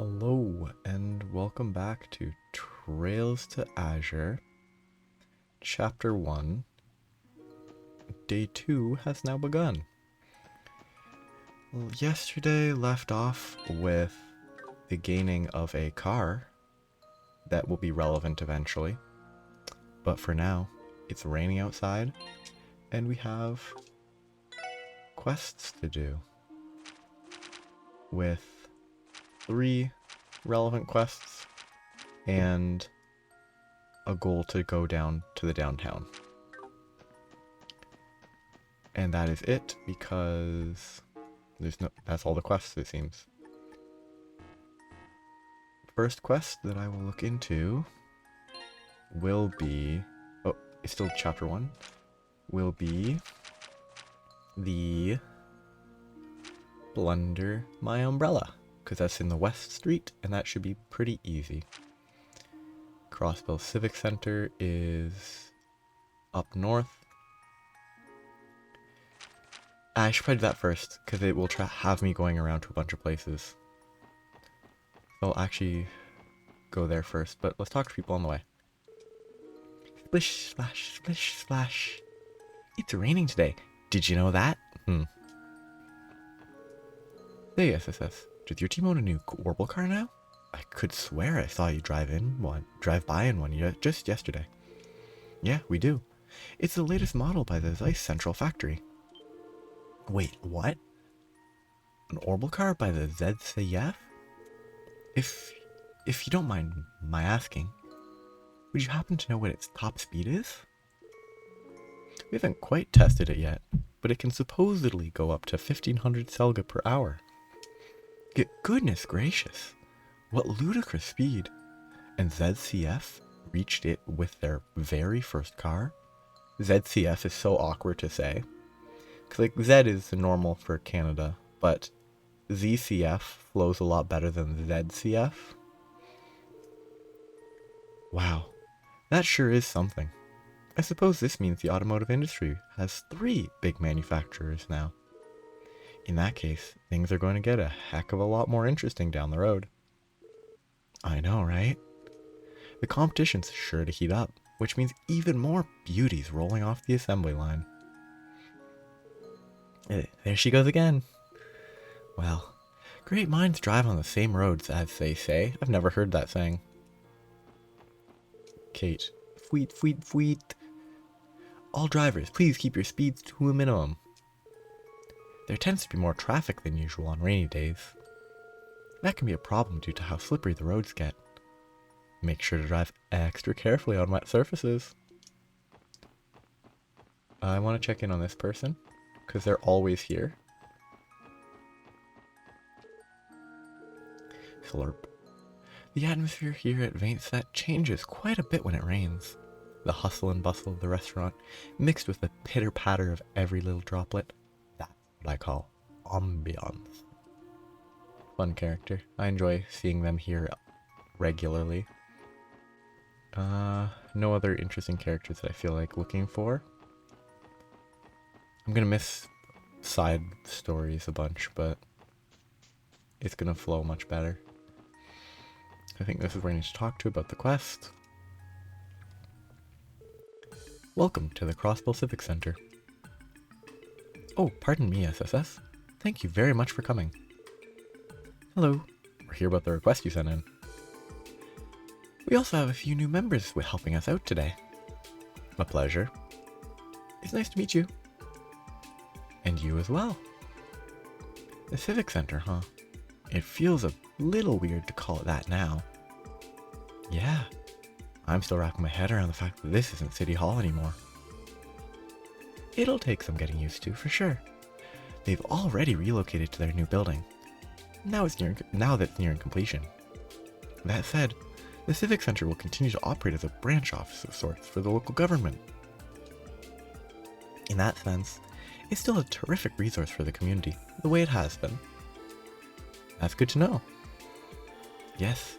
Hello and welcome back to Trails to Azure, Chapter 1. Day 2 has now begun. Well, yesterday left off with the gaining of a car that will be relevant eventually, but for now it's raining outside and we have quests to do with 3 relevant quests and a goal to go down to the downtown. And that is it, because that's all the quests, it seems. First quest that I will look into will be, it's still chapter 1, will be the Plunder My Umbrella, because that's in the West Street, and that should be pretty easy. Crossbell Civic Center is up north. I should probably do that first, because it will have me going around to a bunch of places. I'll actually go there first, but let's talk to people on the way. Splish, splash, splish, splash. It's raining today. Did you know that? Hey, SSS. Does your team own a new Warble car now? I could swear I saw you drive by in one just yesterday. Yeah, we do. It's the latest model by the Zeiss Central Factory. Wait, what? An Orbital car by the ZCF? If you don't mind my asking, would you happen to know what its top speed is? We haven't quite tested it yet, but it can supposedly go up to 1500 Selga per hour. Goodness gracious, what ludicrous speed. And ZCF reached it with their very first car? ZCF is so awkward to say. Because like Z is normal for Canada, but ZCF flows a lot better than ZCF. Wow, that sure is something. I suppose this means the automotive industry has 3 big manufacturers now. In that case, things are going to get a heck of a lot more interesting down the road. I know, right? The competition's sure to heat up, which means even more beauties rolling off the assembly line. There she goes again. Well, great minds drive on the same roads, as they say. I've never heard that saying. Kate. Fweet, fweet, fweet. All drivers, please keep your speeds to a minimum. There tends to be more traffic than usual on rainy days. That can be a problem due to how slippery the roads get. Make sure to drive extra carefully on wet surfaces. I want to check in on this person, because they're always here. Slurp. The atmosphere here at Vaintset changes quite a bit when it rains. The hustle and bustle of the restaurant, mixed with the pitter-patter of every little droplet. That's what I call ambiance. Fun character. I enjoy seeing them here regularly. No other interesting characters that I feel like looking for. I'm gonna miss side stories a bunch, but it's gonna flow much better. I think this is where I need to talk to about the quest. Welcome to the Crossbell Civic Center. Oh, pardon me, SSS. Thank you very much for coming. Hello. We're here about the request you sent in. We also have a few new members helping us out today. A pleasure. It's nice to meet you. And you as well. The Civic Center, huh? It feels a little weird to call it that now. Yeah. I'm still wrapping my head around the fact that this isn't City Hall anymore. It'll take some getting used to, for sure. They've already relocated to their new building. Now that's nearing completion. That said, the Civic Center will continue to operate as a branch office of sorts for the local government. In that sense, it's still a terrific resource for the community, the way it has been. That's good to know. Yes,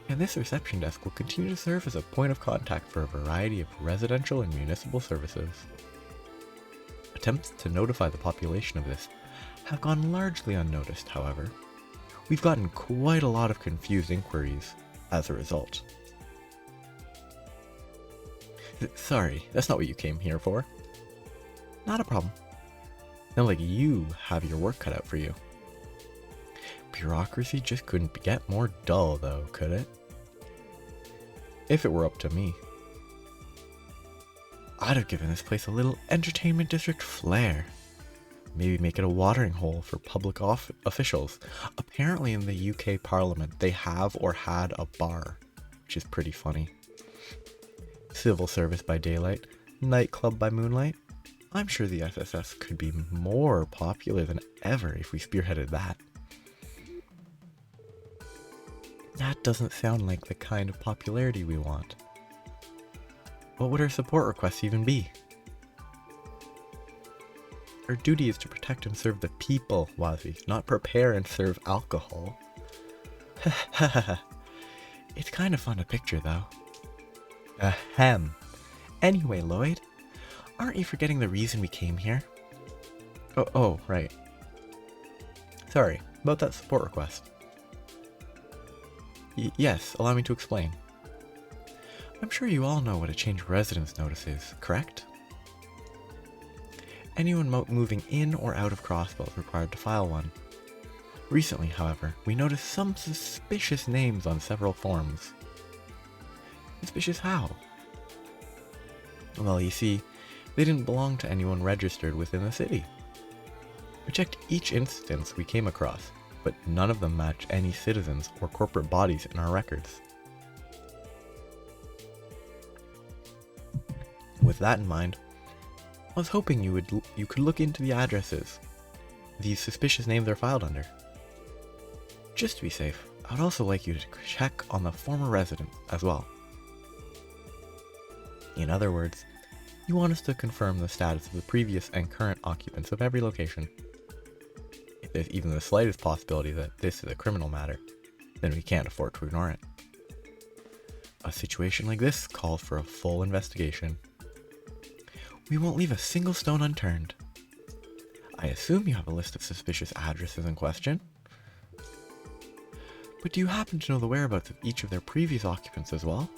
and this reception desk will continue to serve as a point of contact for a variety of residential and municipal services. Attempts to notify the population of this have gone largely unnoticed, however. We've gotten quite a lot of confused inquiries as a result. Sorry, that's not what you came here for. Not a problem. Sounds like you have your work cut out for you. Bureaucracy just couldn't get more dull though, could it? If it were up to me. I'd have given this place a little entertainment district flair. Maybe make it a watering hole for public officials. Apparently in the UK Parliament they have or had a bar, which is pretty funny. Civil service by daylight, nightclub by moonlight. I'm sure the SSS could be more popular than ever if we spearheaded that. That doesn't sound like the kind of popularity we want. What would our support requests even be? Our duty is to protect and serve the people, Wazi, not prepare and serve alcohol. It's kind of fun to picture, though. Ahem. Anyway, Lloyd, aren't you forgetting the reason we came here? Oh, right. Sorry, about that support request. Yes, allow me to explain. I'm sure you all know what a change of residence notice is, correct? Anyone moving in or out of Crossbell is required to file one. Recently, however, we noticed some suspicious names on several forms. Suspicious how? Well, you see, they didn't belong to anyone registered within the city. We checked each instance we came across, but none of them match any citizens or corporate bodies in our records. With that in mind, I was hoping you could look into the addresses these suspicious names are filed under. Just to be safe, I would also like you to check on the former resident as well. In other words, you want us to confirm the status of the previous and current occupants of every location. If there's even the slightest possibility that this is a criminal matter, then we can't afford to ignore it. A situation like this calls for a full investigation. We won't leave a single stone unturned. I assume you have a list of suspicious addresses in question. But do you happen to know the whereabouts of each of their previous occupants as well?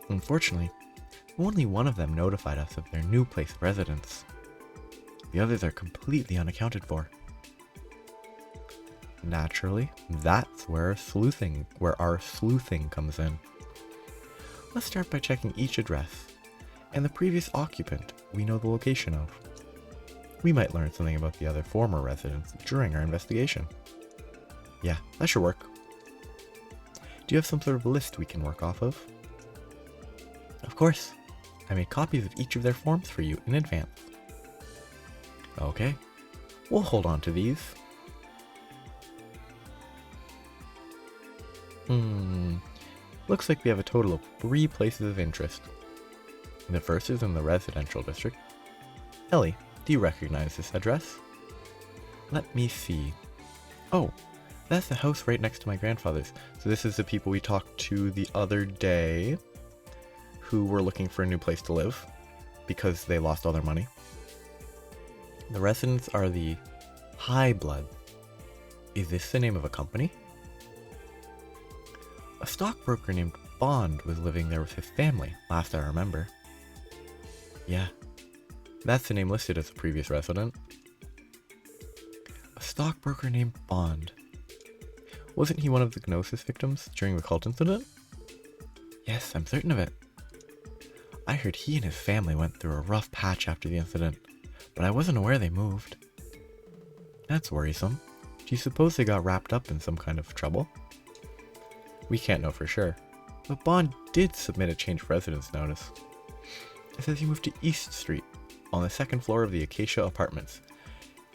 Unfortunately, only one of them notified us of their new place of residence. The others are completely unaccounted for. Naturally, that's where our sleuthing comes in. Let's start by checking each address, and the previous occupant we know the location of. We might learn something about the other former residents during our investigation. Yeah, that should work. Do you have some sort of list we can work off of? Of course. I made copies of each of their forms for you in advance. Okay, we'll hold on to these. Looks like we have a total of 3 places of interest. The first is in the residential district. Ellie, do you recognize this address? Let me see. Oh, that's the house right next to my grandfather's. So this is the people we talked to the other day who were looking for a new place to live because they lost all their money. The residents are the High Blood. Is this the name of a company? A stockbroker named Bond was living there with his family, last I remember. Yeah, that's the name listed as the previous resident. A stockbroker named Bond. Wasn't he one of the Gnosis victims during the cult incident? Yes, I'm certain of it. I heard he and his family went through a rough patch after the incident, but I wasn't aware they moved. That's worrisome. Do you suppose they got wrapped up in some kind of trouble? We can't know for sure, but Bond did submit a change of residence notice. It says he moved to East Street, on the 2nd floor of the Acacia Apartments.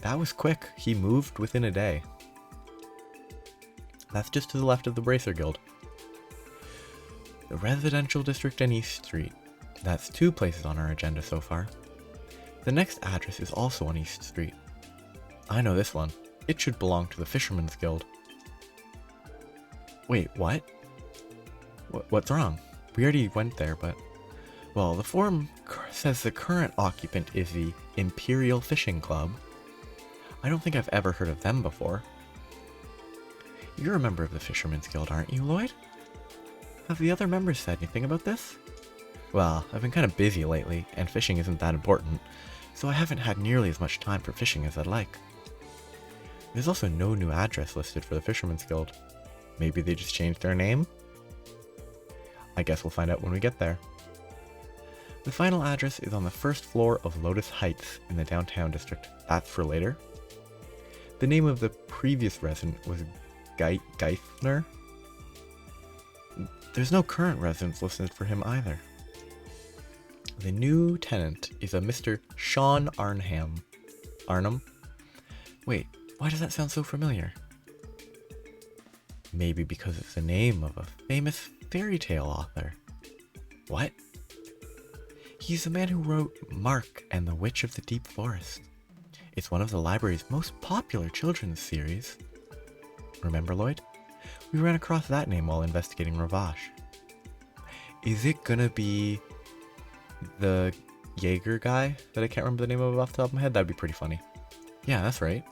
That was quick, he moved within a day. That's just to the left of the Bracer Guild. The residential district and East Street. That's 2 places on our agenda so far. The next address is also on East Street. I know this one. It should belong to the Fisherman's Guild. Wait, what? What's wrong? We already went there, but... Well, the form says the current occupant is the Imperial Fishing Club. I don't think I've ever heard of them before. You're a member of the Fisherman's Guild, aren't you, Lloyd? Have the other members said anything about this? Well, I've been kind of busy lately, and fishing isn't that important, so I haven't had nearly as much time for fishing as I'd like. There's also no new address listed for the Fisherman's Guild. Maybe they just changed their name? I guess we'll find out when we get there. The final address is on the first floor of Lotus Heights in the downtown district. That's for later. The name of the previous resident was Geithner. There's no current residence listed for him either. The new tenant is a Mr. Sean Arnhem. Wait, why does that sound so familiar? Maybe because it's the name of a famous fairy tale author. What? He's the man who wrote Mark and the Witch of the Deep Forest. It's one of the library's most popular children's series. Remember, Lloyd? We ran across that name while investigating Ravash. Is it gonna be the Jaeger guy that I can't remember the name of off the top of my head? That'd be pretty funny. Yeah, that's right.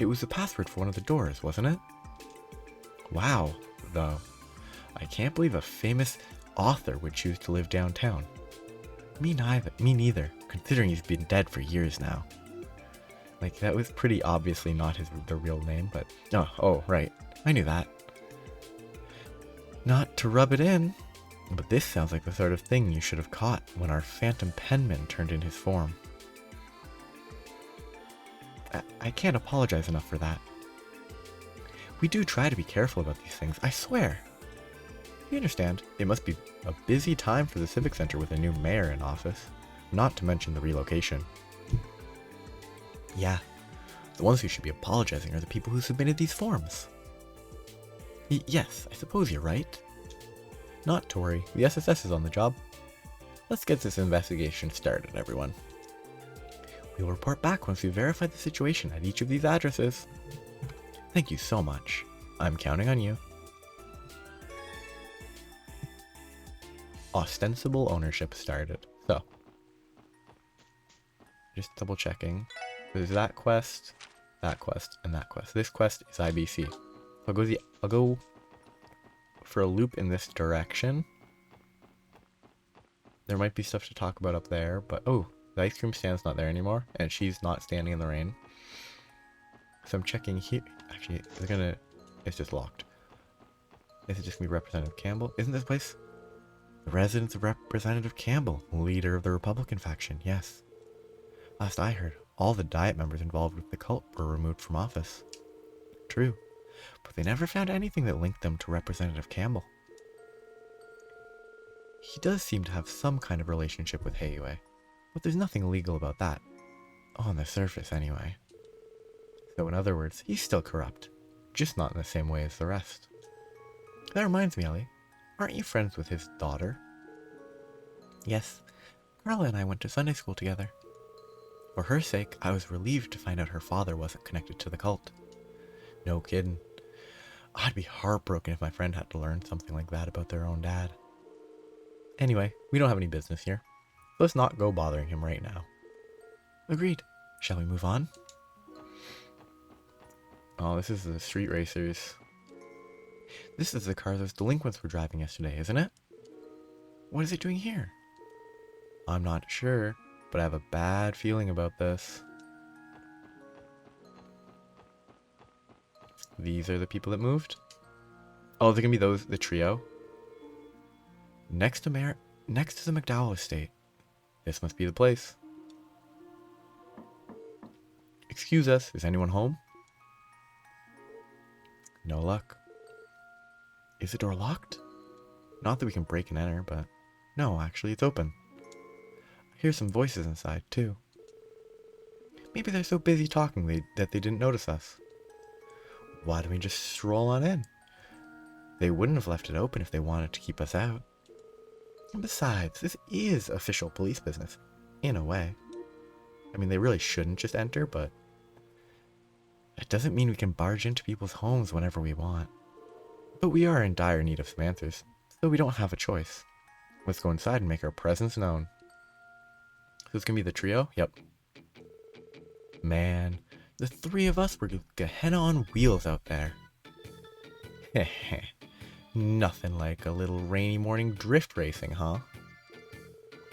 It was the password for one of the doors, wasn't it? Wow, though. I can't believe a famous author would choose to live downtown. Me neither, considering he's been dead for years now. Like, that was pretty obviously not the real name, but... Oh, right. I knew that. Not to rub it in, but this sounds like the sort of thing you should have caught when our phantom penman turned in his form. I can't apologize enough for that. We do try to be careful about these things, I swear. You understand, it must be a busy time for the Civic Center with a new mayor in office, not to mention the relocation. Yeah, the ones who should be apologizing are the people who submitted these forms. Yes, I suppose you're right. Not to worry, the SSS is on the job. Let's get this investigation started, everyone. We'll report back once we've verified the situation at each of these addresses. Thank you so much. I'm counting on you. Ostensible ownership started. So, just double checking. There's that quest, and that quest. This quest is IBC. I'll go for a loop in this direction. There might be stuff to talk about up there, but oh, the ice cream stand's not there anymore, and she's not standing in the rain. So I'm checking here. Actually, it's just locked. Is it just gonna be Representative Campbell? Isn't this place? The residence of Representative Campbell, leader of the Republican faction, yes. Last I heard, all the Diet members involved with the cult were removed from office. True, but they never found anything that linked them to Representative Campbell. He does seem to have some kind of relationship with Heiue, but there's nothing illegal about that. On the surface, anyway. So in other words, he's still corrupt, just not in the same way as the rest. That reminds me, Ellie, aren't you friends with his daughter? Yes, Carla and I went to Sunday school together. For her sake, I was relieved to find out her father wasn't connected to the cult. No kidding. I'd be heartbroken if my friend had to learn something like that about their own dad. Anyway, we don't have any business here. Let's not go bothering him right now. Agreed. Shall we move on? Oh, this is the street racers. This is the car those delinquents were driving yesterday, isn't it? What is it doing here? I'm not sure, but I have a bad feeling about this. These are the people that moved? Oh, they're gonna be the trio. Next to the McDowell estate. This must be the place. Excuse us, is anyone home? No luck. Is the door locked? Not that we can break and enter, but... No, actually, it's open. I hear some voices inside, too. Maybe they're so busy talking that they didn't notice us. Why don't we just stroll on in? They wouldn't have left it open if they wanted to keep us out. And besides, this is official police business, in a way. I mean, they really shouldn't just enter, but... That doesn't mean we can barge into people's homes whenever we want. But we are in dire need of some answers, so we don't have a choice. Let's go inside and make our presence known. So it's gonna be the trio? Yep. Man, the three of us were Gehenna on wheels out there. Nothing like a little rainy morning drift racing, huh?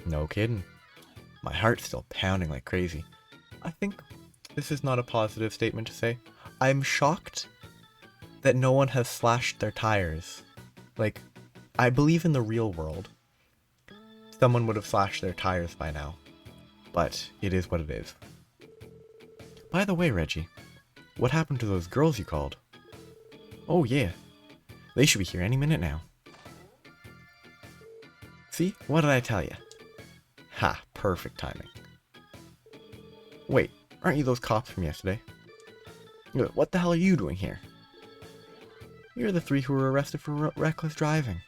No kidding. My heart's still pounding like crazy. I think this is not a positive statement to say. I'm shocked that no one has slashed their tires. Like, I believe in the real world, someone would have slashed their tires by now. But it is what it is. By the way, Reggie, what happened to those girls you called? Oh yeah, they should be here any minute now. See, what did I tell you? Ha, perfect timing. Wait, aren't you those cops from yesterday? What the hell are you doing here? You're the three who were arrested for reckless driving.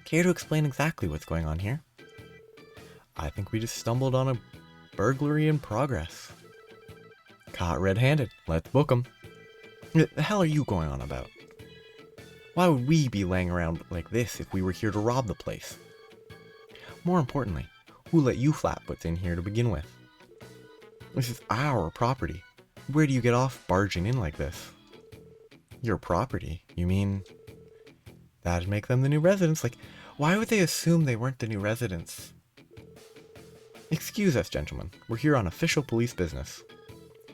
Care to explain exactly what's going on here? I think we just stumbled on a burglary in progress. Caught red-handed. Let's book 'em. What the hell are you going on about? Why would we be laying around like this if we were here to rob the place? More importantly, who let you flatfoots in here to begin with? This is our property. Where do you get off barging in like this? Your property? You mean that'd make them the new residents? Like, why would they assume they weren't the new residents? Excuse us, gentlemen. We're here on official police business.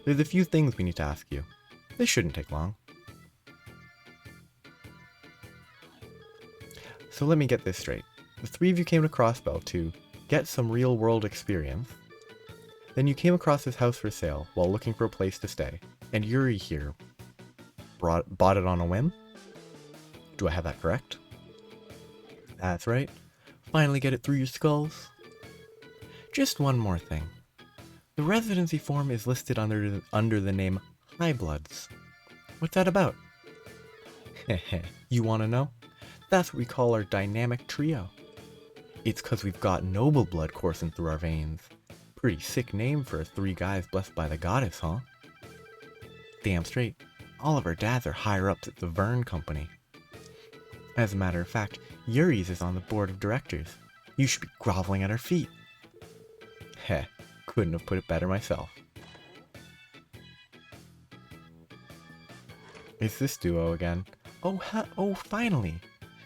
There's a few things we need to ask you. This shouldn't take long. So let me get this straight. The three of you came to Crossbell to get some real-world experience. Then you came across this house for sale while looking for a place to stay. And Yuri here bought it on a whim? Do I have that correct? That's right. Finally get it through your skulls. Just one more thing. The residency form is listed under the name High Bloods. What's that about? Heh, you want to know? That's what we call our dynamic trio. It's cause we've got noble blood coursing through our veins. Pretty sick name for 3 guys blessed by the goddess, huh? Damn straight. All of our dads are higher ups at the Vern Company. As a matter of fact, Yuri's is on the board of directors. You should be groveling at her feet. Heh, couldn't have put it better myself. It's this duo again. Oh, finally.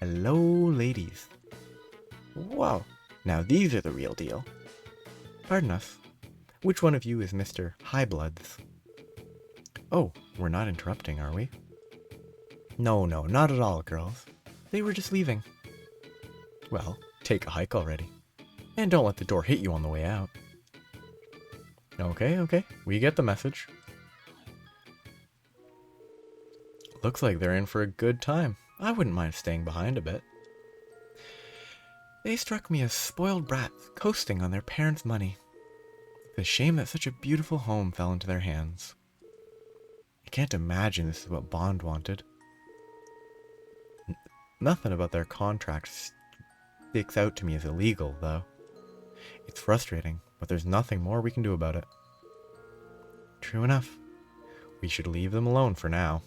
Hello, ladies. Wow, now these are the real deal. Pardon us. Which one of you is Mr. High Bloods? Oh, we're not interrupting, are we? No, not at all, girls. They were just leaving. Well, take a hike already. And don't let the door hit you on the way out. Okay, we get the message. Looks like they're in for a good time. I wouldn't mind staying behind a bit. They struck me as spoiled brats, coasting on their parents' money. It's a shame that such a beautiful home fell into their hands. I can't imagine this is what Bond wanted. Nothing about their contract sticks out to me as illegal, though. It's frustrating, but there's nothing more we can do about it. True enough. We should leave them alone for now.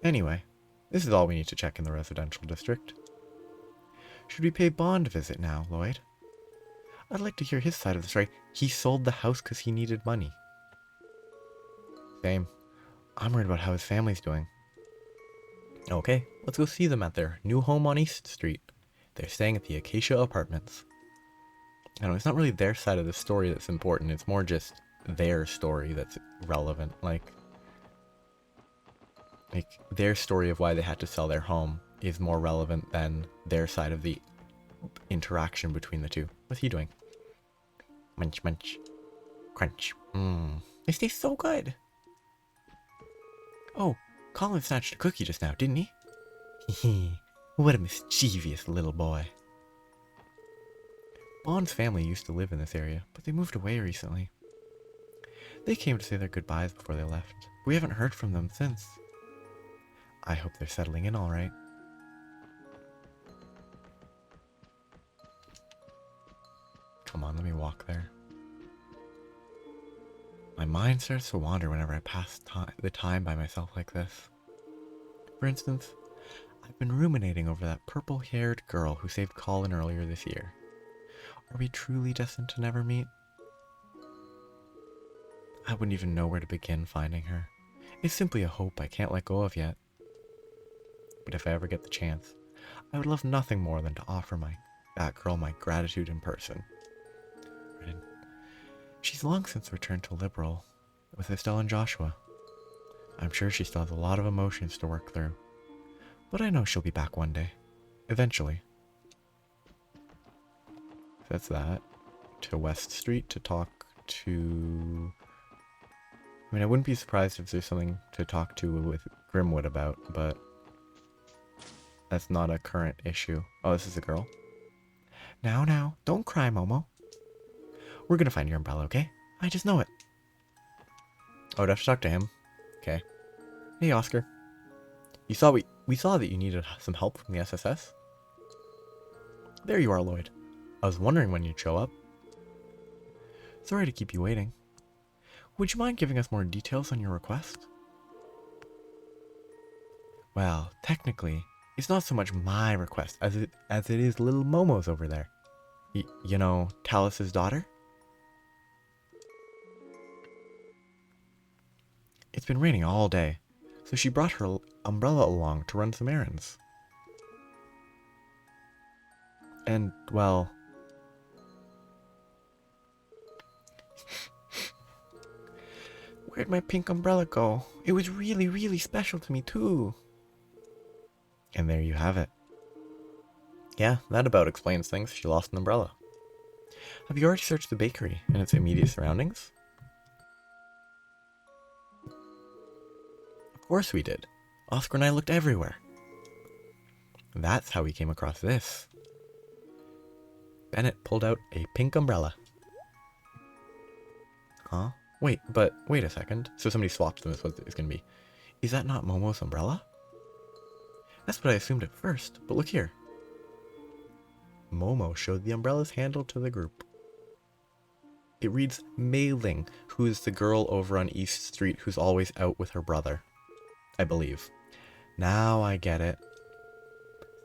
Anyway, this is all we need to check in the residential district. Should we pay Bond a visit now, Lloyd? I'd like to hear his side of the story. He sold the house because he needed money. Same. I'm worried about how his family's doing. Okay, let's go see them at their new home on East Street. They're staying at the Acacia Apartments. I know, it's not really their side of the story that's important. It's more just their story that's relevant. Like their story of why they had to sell their home is more relevant than their side of the interaction between the two. What's he doing? Munch, munch. Crunch. They taste so good. Oh, Colin snatched a cookie just now, didn't he? Hee. What a mischievous little boy. Bond's family used to live in this area, but they moved away recently. They came to say their goodbyes before they left. We haven't heard from them since. I hope they're settling in all right. Come on, let me walk there. My mind starts to wander whenever I pass the time by myself like this. For instance, I've been ruminating over that purple-haired girl who saved Colin earlier this year. Are we truly destined to never meet? I wouldn't even know where to begin finding her. It's simply a hope I can't let go of yet. but if I ever get the chance, I would love nothing more than to offer that girl my gratitude in person. She's long since returned to Liberal with Estelle and Joshua. I'm sure she still has a lot of emotions to work through, but I know she'll be back one day. Eventually. That's that. To West Street to talk to... I mean, I wouldn't be surprised if there's something to talk to with Grimwood about, but that's not a current issue. Oh, this is a girl. Now, don't cry, Momo. We're gonna find your umbrella, okay? I just know it. Oh, do I have to talk to him? Okay. Hey, Oscar. We saw that you needed some help from the SSS. There you are, Lloyd. I was wondering when you'd show up. Sorry to keep you waiting. Would you mind giving us more details on your request? Well, technically, it's not so much my request as it is little Momo's over there. You know, Talus's daughter? It's been raining all day, so she brought her umbrella along to run some errands. And, well... Where'd my pink umbrella go? It was really, really special to me, too. And there you have it. Yeah, that about explains things. She lost an umbrella. Have you already searched the bakery and its immediate surroundings? Of course we did. Oscar and I looked everywhere. That's how we came across this. Bennett pulled out a pink umbrella. Huh? Wait a second. So somebody swapped them is what it's gonna be. Is that not Momo's umbrella? That's what I assumed at first, but look here. Momo showed the umbrella's handle to the group. It reads Mei Ling, who is the girl over on East Street who's always out with her brother. I believe. Now I get it.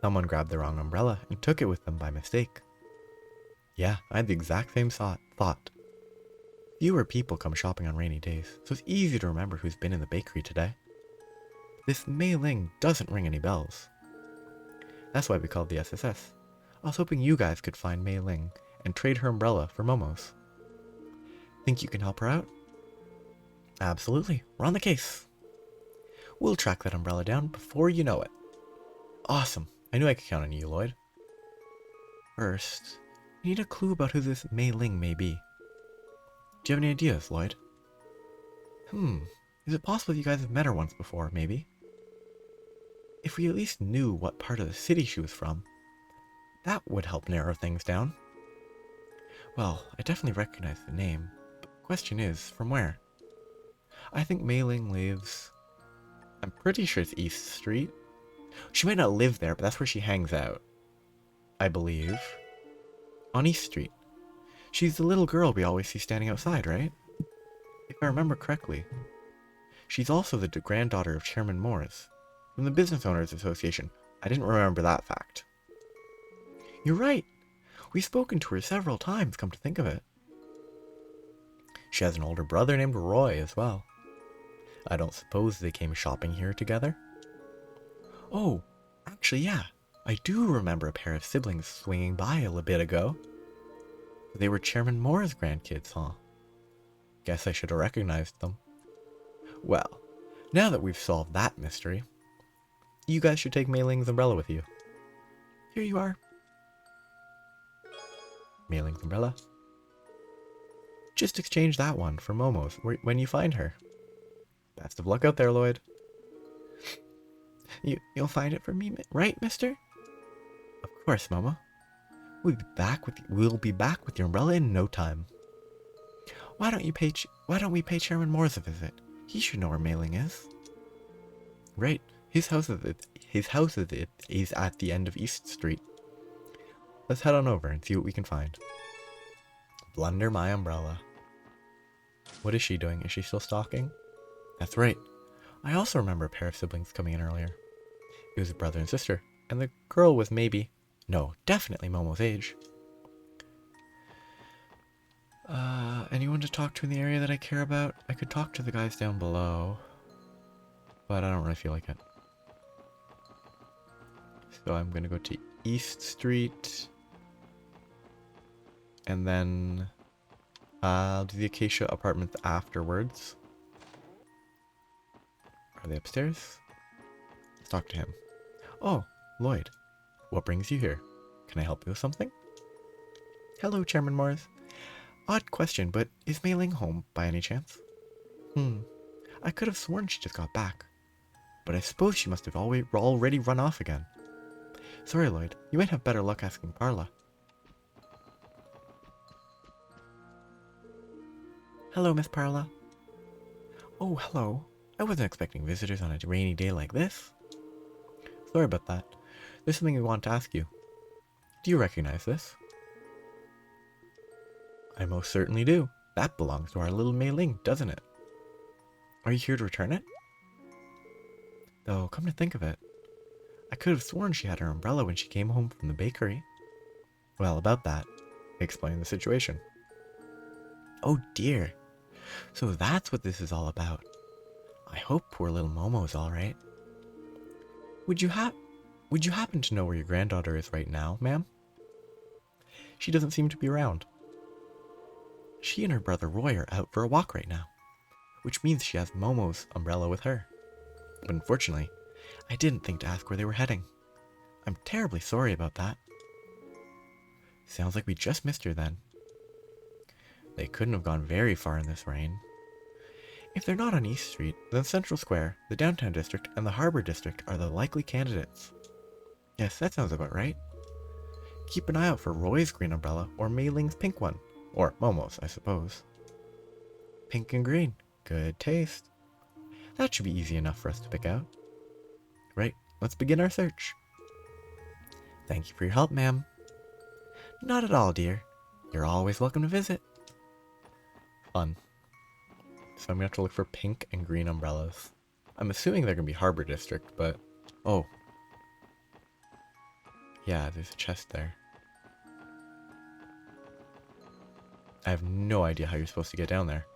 Someone grabbed the wrong umbrella and took it with them by mistake. Yeah, I had the exact same thought. Fewer people come shopping on rainy days, so it's easy to remember who's been in the bakery today. This Mei Ling doesn't ring any bells. That's why we called the SSS. I was hoping you guys could find Mei Ling and trade her umbrella for Momo's. Think you can help her out? Absolutely. We're on the case. We'll track that umbrella down before you know it. Awesome. I knew I could count on you, Lloyd. First, we need a clue about who this Mei Ling may be. Do you have any ideas, Lloyd? Is it possible you guys have met her once before, maybe? If we at least knew what part of the city she was from, that would help narrow things down. Well, I definitely recognize the name, but the question is, from where? I think Mei Ling lives... I'm pretty sure it's East Street. She might not live there, but that's where she hangs out. I believe. On East Street. She's the little girl we always see standing outside, right? If I remember correctly. She's also the granddaughter of Chairman Morris, from the Business Owners Association. I didn't remember that fact. You're right. We've spoken to her several times, come to think of it. She has an older brother named Roy as well. I don't suppose they came shopping here together? Oh, actually, yeah. I do remember a pair of siblings swinging by a little bit ago. They were Chairman Moore's grandkids, huh? Guess I should have recognized them. Well, now that we've solved that mystery, you guys should take Mei Ling's umbrella with you. Here you are. Mei Ling's umbrella. Just exchange that one for Momo's when you find her. Best of luck out there, Lloyd. You'll find it for me, right, mister? Of course, Momo. We'll be back with your umbrella in no time. Why don't we pay Chairman Morris a visit? He should know where Mei Ling is. Right. His house is at the end of East Street. Let's head on over and see what we can find. Blunder my umbrella. What is she doing? Is she still stalking? That's right. I also remember a pair of siblings coming in earlier. It was a brother and sister, and the girl was definitely Momo's age. Anyone to talk to in the area that I care about? I could talk to the guys down below, but I don't really feel like it. So I'm gonna go to East Street. And then I'll do the Acacia apartments afterwards. Are they upstairs? Let's talk to him. Oh, Lloyd. What brings you here? Can I help you with something? Hello, Chairman Morris. Odd question, but is Mei Ling home by any chance? I could have sworn she just got back. But I suppose she must have already run off again. Sorry, Lloyd. You might have better luck asking Parla. Hello, Miss Parla. Oh, hello. I wasn't expecting visitors on a rainy day like this. Sorry about that. There's something we want to ask you. Do you recognize this? I most certainly do. That belongs to our little Mei Ling, doesn't it? Are you here to return it? Though, come to think of it, I could have sworn she had her umbrella when she came home from the bakery. Well, about that, explain the situation. Oh dear. So that's what this is all about. I hope poor little Momo's alright. Would you happen to know where your granddaughter is right now, ma'am? She doesn't seem to be around. She and her brother Roy are out for a walk right now, which means she has Momo's umbrella with her. But unfortunately, I didn't think to ask where they were heading. I'm terribly sorry about that. Sounds like we just missed her then. They couldn't have gone very far in this rain. If they're not on East Street, then Central Square, the Downtown District, and the Harbor District are the likely candidates. Yes, that sounds about right. Keep an eye out for Roy's green umbrella or Mei Ling's pink one. Or Momo's, I suppose. Pink and green. Good taste. That should be easy enough for us to pick out. Right, let's begin our search. Thank you for your help, ma'am. Not at all, dear. You're always welcome to visit. Fun. So I'm gonna have to look for pink and green umbrellas. I'm assuming they're gonna be Harbor District, but... Oh. Yeah, there's a chest there. I have no idea how you're supposed to get down there.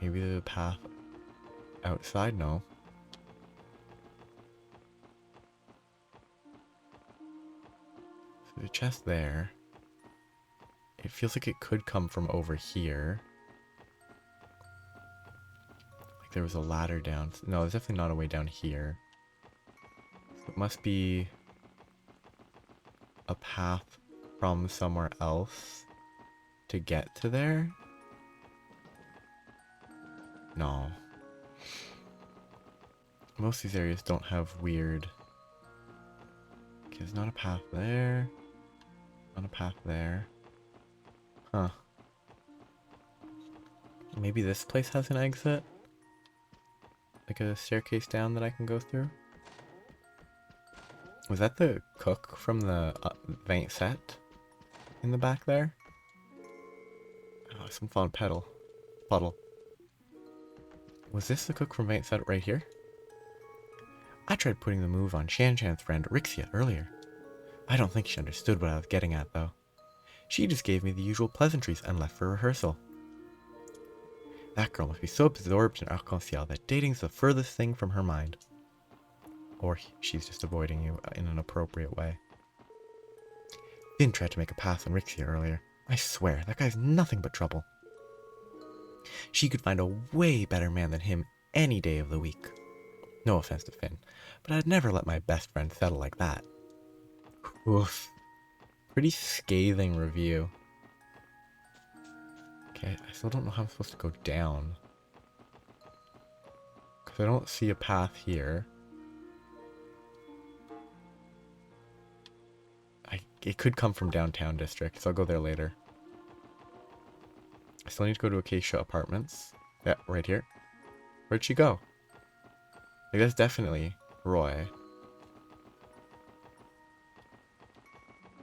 Maybe the path outside? No. So there's a chest there. It feels like it could come from over here. Like there was a ladder down. No, there's definitely not a way down here. So it must be a path from somewhere else to get to there? No. Most of these areas don't have weird... Okay, there's not a path there. Not a path there. Huh. Maybe this place has an exit? Like a staircase down that I can go through? Was that the cook from the Vaint set in the back there? Oh, some fun puddle. Was this the cook from Vaint set right here? I tried putting the move on Shan Shan's friend Rixia earlier. I don't think she understood what I was getting at though. She just gave me the usual pleasantries and left for rehearsal. That girl must be so absorbed in Arc-en-Ciel that dating's the furthest thing from her mind. Or she's just avoiding you in an appropriate way. Finn tried to make a pass on Rixia earlier. I swear, that guy's nothing but trouble. She could find a way better man than him any day of the week. No offense to Finn, but I'd never let my best friend settle like that. Oof. Pretty scathing review. Okay, I still don't know how I'm supposed to go down. Because I don't see a path here. It could come from Downtown District, so I'll go there later. I still need to go to Acacia Apartments. Yeah, right here. Where'd she go? Like, that's definitely Roy.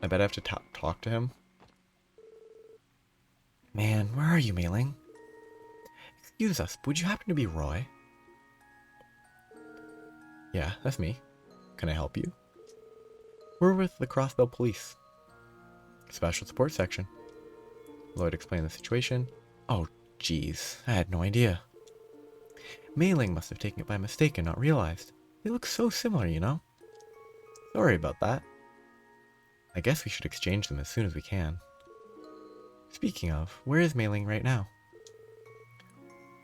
I bet I have to talk to him. Man, where are you, Mei Ling? Excuse us, would you happen to be Roy? Yeah, that's me. Can I help you? We're with the Crossbell Police. Special Support Section. Lloyd explained the situation. Oh, jeez, I had no idea. Mei Ling must have taken it by mistake and not realized. They look so similar, you know? Sorry about that. I guess we should exchange them as soon as we can. Speaking of, where is Mei Ling right now?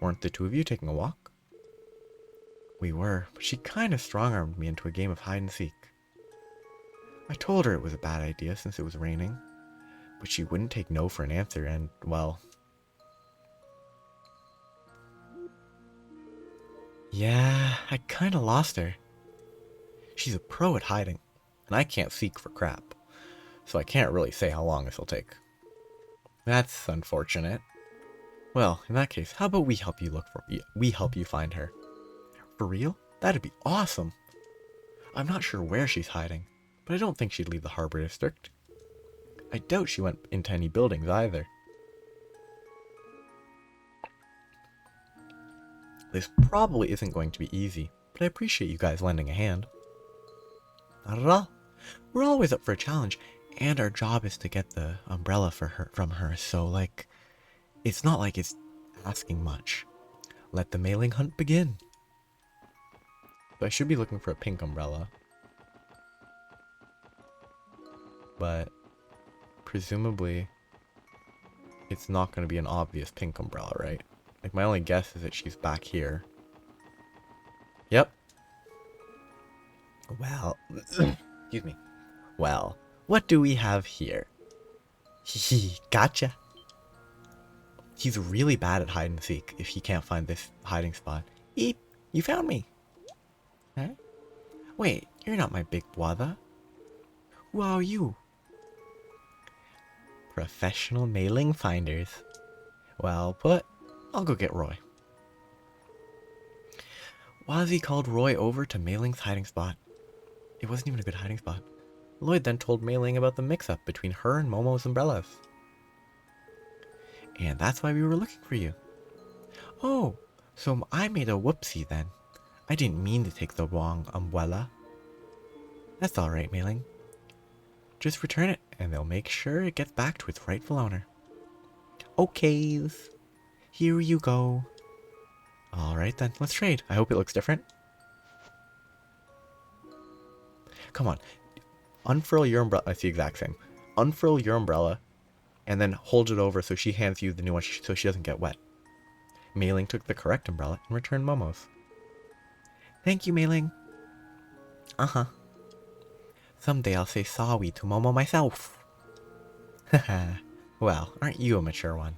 Weren't the two of you taking a walk? We were, but she kind of strong-armed me into a game of hide-and-seek. I told her it was a bad idea since it was raining, but she wouldn't take no for an answer and, well... Yeah, I kinda lost her. She's a pro at hiding, and I can't seek for crap, so I can't really say how long this will take. That's unfortunate. Well, in that case, how about we help you find her? For real? That'd be awesome! I'm not sure where she's hiding, but I don't think she'd leave the Harbor District. I doubt she went into any buildings either. This probably isn't going to be easy, but I appreciate you guys lending a hand. Not at all. We're always up for a challenge, and our job is to get the umbrella from her, so, like, it's not like it's asking much. Let the mailing hunt begin. So I should be looking for a pink umbrella. But presumably it's not going to be an obvious pink umbrella, right? Like, my only guess is that she's back here. Yep. Well, excuse me. Well, what do we have here? Hehe, gotcha. He's really bad at hide and seek if he can't find this hiding spot. Eep, you found me. Huh? Wait, you're not my big brother. Who are you? Professional mailing finders. Well put. I'll go get Roy. Wazzy called Roy over to Mailing's hiding spot. It wasn't even a good hiding spot. Lloyd then told Mailing about the mix-up between her and Momo's umbrellas. And that's why we were looking for you. Oh, so I made a whoopsie then. I didn't mean to take the wrong umbrella. That's alright, Mailing. Just return it, and they'll make sure it gets back to its rightful owner. Okay, here you go. Alright then, let's trade. I hope it looks different. Come on. Unfurl your umbrella. It's the exact same. Unfurl your umbrella, and then hold it over so she hands you the new one so she doesn't get wet. Mailing took the correct umbrella and returned Momo's. Thank you, Mailing. Uh-huh. Someday I'll say sorry to Momo myself. Haha. Well, aren't you a mature one?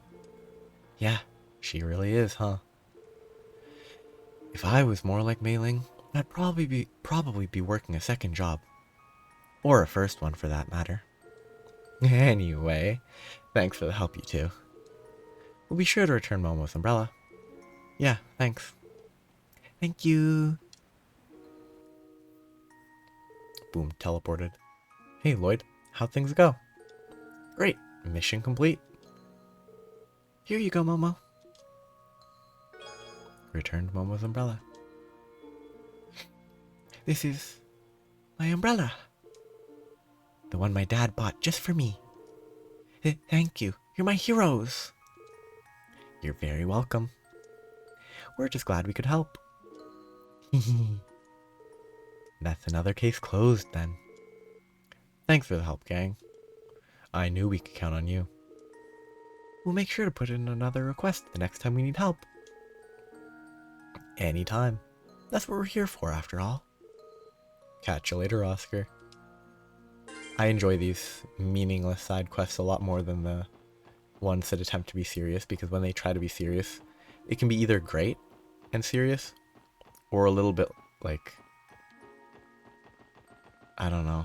Yeah, she really is, huh? If I was more like Mailing, I'd probably be working a second job. Or a first one, for that matter. Anyway, thanks for the help, you two. We'll be sure to return Momo's umbrella. Yeah, thanks. Thank you. Boom, teleported. Hey, Lloyd, how'd things go? Great, mission complete. Here you go, Momo. Returned Momo's umbrella. This is my umbrella. The one my dad bought just for me. Thank you. You're my heroes. You're very welcome. We're just glad we could help. That's another case closed, then. Thanks for the help, gang. I knew we could count on you. We'll make sure to put in another request the next time we need help. Anytime. That's what we're here for, after all. Catch you later, Oscar. I enjoy these meaningless side quests a lot more than the ones that attempt to be serious, because when they try to be serious, it can be either great and serious, or a little bit, like, I don't know,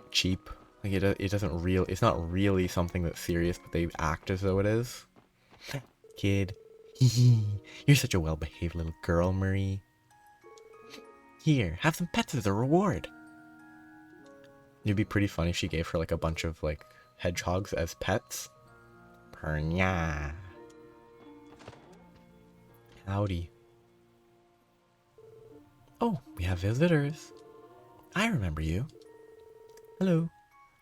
cheap. Like, it's not really something that's serious, but they act as though it is. Kid. You're such a well-behaved little girl, Marie. Here, have some pets as a reward. It'd be pretty funny if she gave her, like, a bunch of, like, hedgehogs as pets. Pernya. Howdy. Oh, we have visitors. I remember you. Hello.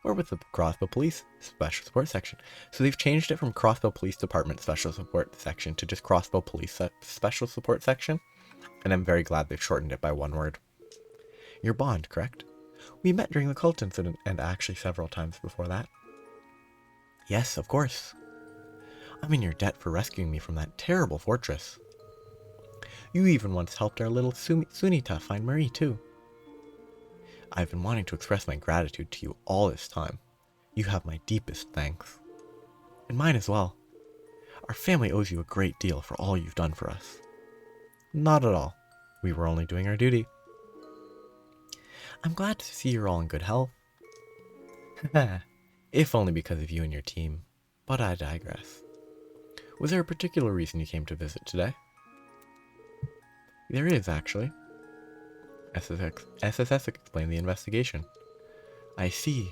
We're with the Crossbell Police Special Support Section. So they've changed it from Crossbell Police Department Special Support Section to just Crossbell Police Special Support Section. And I'm very glad they've shortened it by one word. You're Bond, correct? We met during the cult incident, and actually several times before that. Yes, of course. I'm in your debt for rescuing me from that terrible fortress. You even once helped our little Sunita find Marie, too. I've been wanting to express my gratitude to you all this time. You have my deepest thanks. And mine as well. Our family owes you a great deal for all you've done for us. Not at all. We were only doing our duty. I'm glad to see you're all in good health. If only because of you and your team. But I digress. Was there a particular reason you came to visit today? There is, actually. SSS explained the investigation. I see.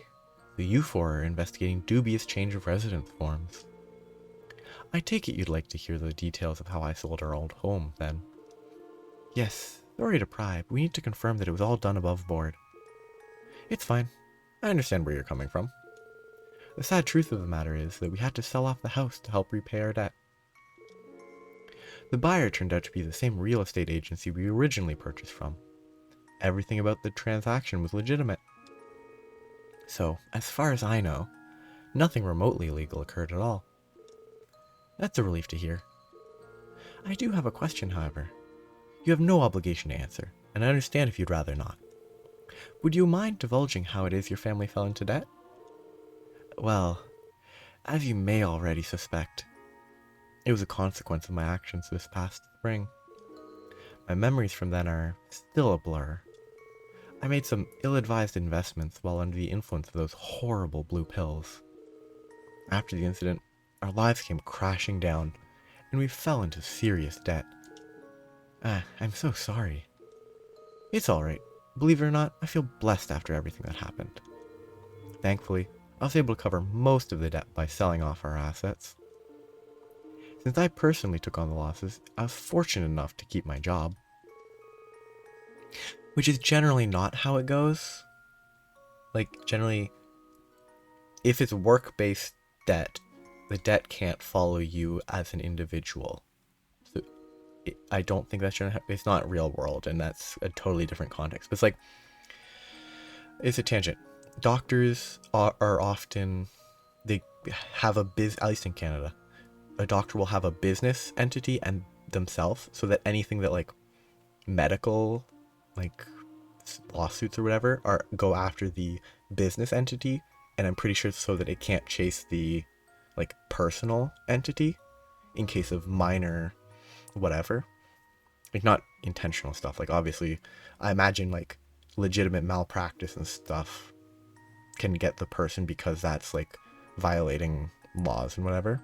The U4 are investigating dubious change of residence forms. I take it you'd like to hear the details of how I sold our old home, then. Yes, sorry to pry, but we need to confirm that it was all done above board. It's fine. I understand where you're coming from. The sad truth of the matter is that we had to sell off the house to help repay our debt. The buyer turned out to be the same real estate agency we originally purchased from. Everything about the transaction was legitimate. So, as far as I know, nothing remotely illegal occurred at all. That's a relief to hear. I do have a question, however. You have no obligation to answer, and I understand if you'd rather not. Would you mind divulging how it is your family fell into debt? Well, as you may already suspect, it was a consequence of my actions this past spring. My memories from then are still a blur. I made some ill-advised investments while under the influence of those horrible blue pills. After the incident, our lives came crashing down, and we fell into serious debt. I'm so sorry. It's alright. Believe it or not, I feel blessed after everything that happened. Thankfully, I was able to cover most of the debt by selling off our assets. Since I personally took on the losses, I was fortunate enough to keep my job. Which is generally not how it goes. Like, generally, if it's work-based debt, the debt can't follow you as an individual. So I don't think that's it's not real world, and that's a totally different context. But it's like, it's a tangent. Doctors are often, they have a at least in Canada, a doctor will have a business entity and themselves, so that anything that like medical, like lawsuits or whatever, go after the business entity, and I'm pretty sure so that it can't chase the like personal entity in case of minor whatever, like not intentional stuff. Like obviously I imagine like legitimate malpractice and stuff can get the person because that's like violating laws and whatever,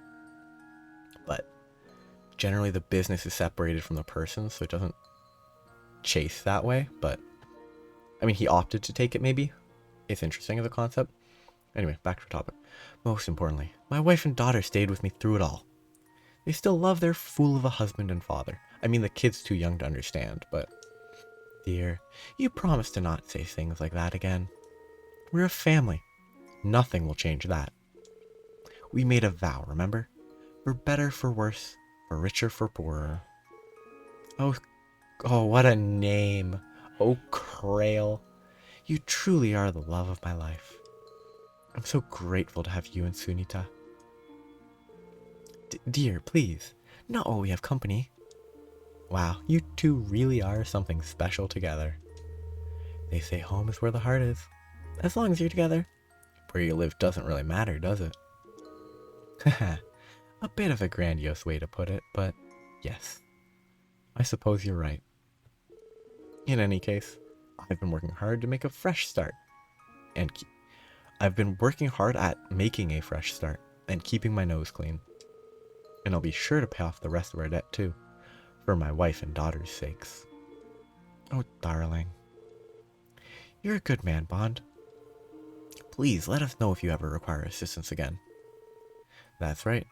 but generally the business is separated from the person, so it doesn't chase that way. But I mean, he opted to take it. Maybe it's interesting as a concept. Anyway, back to the topic. Most importantly, my wife and daughter stayed with me through it all. They still love their fool of a husband and father. I mean, the kid's too young to understand, but dear, you promised to not say things like that again. We're a family. Nothing will change that. We made a vow, remember? For better, for worse, for richer, for poorer. Oh, what a name. Oh, Krail. You truly are the love of my life. I'm so grateful to have you and Sunita. Dear, please. Not while we have company. Wow, you two really are something special together. They say home is where the heart is. As long as you're together. Where you live doesn't really matter, does it? Haha, a bit of a grandiose way to put it, but yes. I suppose you're right. In any case, I've been working hard to make a fresh start. And I've been working hard at making a fresh start and keeping my nose clean. And I'll be sure to pay off the rest of our debt too, for my wife and daughter's sakes. Oh, darling. You're a good man, Bond. Please let us know if you ever require assistance again. That's right.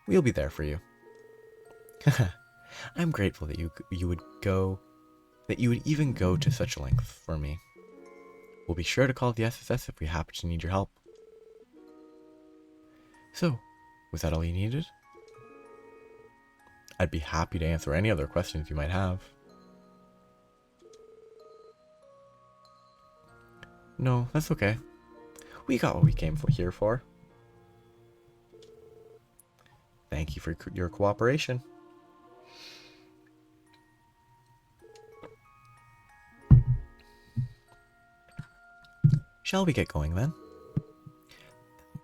We'll be there for you. I'm grateful that you would even go to such lengths for me. We'll be sure to call the SSS if we happen to need your help. So, was that all you needed? I'd be happy to answer any other questions you might have. no, that's okay. We got what we came here for. Thank you for your cooperation. Shall we get going then?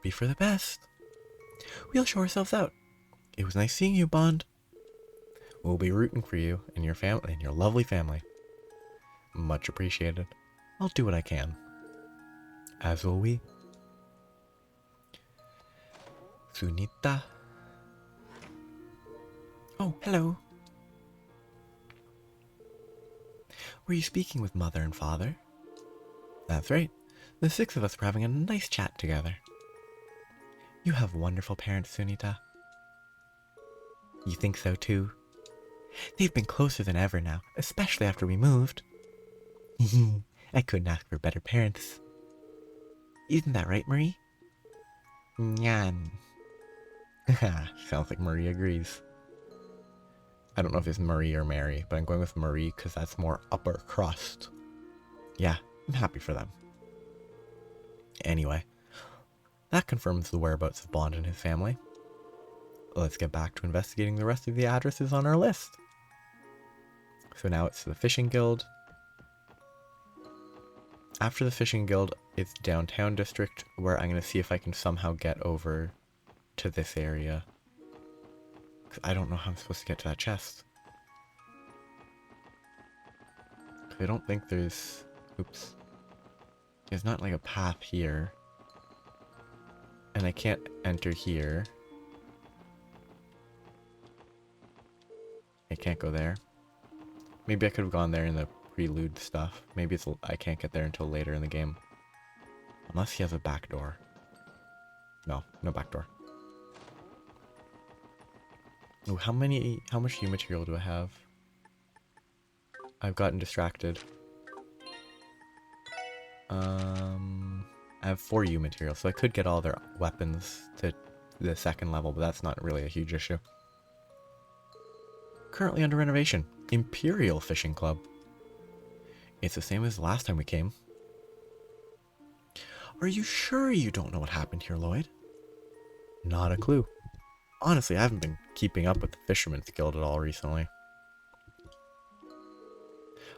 Be for the best. We'll show ourselves out. It was nice seeing you, Bond. We'll be rooting for you and your family and your lovely family. Much appreciated. I'll do what I can. As will we. Sunita. Oh, hello. Were you speaking with Mother and Father? That's right. The 6 of us were having a nice chat together. You have wonderful parents, Sunita. You think so too? They've been closer than ever now, especially after we moved. I couldn't ask for better parents. Isn't that right, Marie? Nyan. Sounds like Marie agrees. I don't know if it's Marie or Mary, but I'm going with Marie because that's more upper crust. Yeah, I'm happy for them. Anyway, that confirms the whereabouts of Bond and his family. Let's get back to investigating the rest of the addresses on our list. So now it's the Fishing Guild. After the Fishing Guild, it's Downtown District, where I'm going to see if I can somehow get over to this area. Because I don't know how I'm supposed to get to that chest. I don't think there's... Oops. There's not like a path here. And I can't enter here. I can't go there. Maybe I could have gone there in the prelude stuff. Maybe it's I can't get there until later in the game. Unless he has a back door. No, no back door. Oh, how much U material do I have? I've gotten distracted. I have 4 U material, so I could get all their weapons to the 2nd level, but that's not really a huge issue. Currently under renovation. Imperial Fishing Club. It's the same as last time we came. Are you sure you don't know what happened here, Lloyd? Not a clue. Honestly, I haven't been keeping up with the Fisherman's Guild at all recently.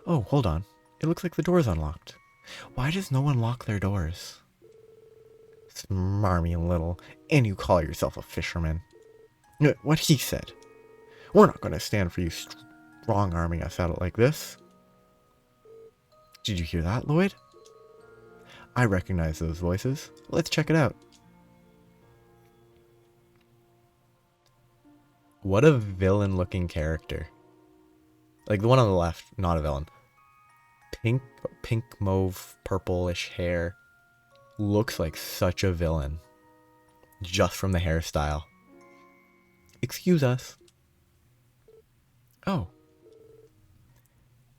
Oh, hold on. It looks like the door's unlocked. Why does no one lock their doors? Smarmy little, and you call yourself a fisherman. What he said. We're not going to stand for you strong-arming us out like this. Did you hear that, Lloyd? I recognize those voices. Let's check it out. What a villain-looking character. Like the one on the left, not a villain. Pink, mauve, purplish hair. Looks like such a villain. Just from the hairstyle. Excuse us. Oh.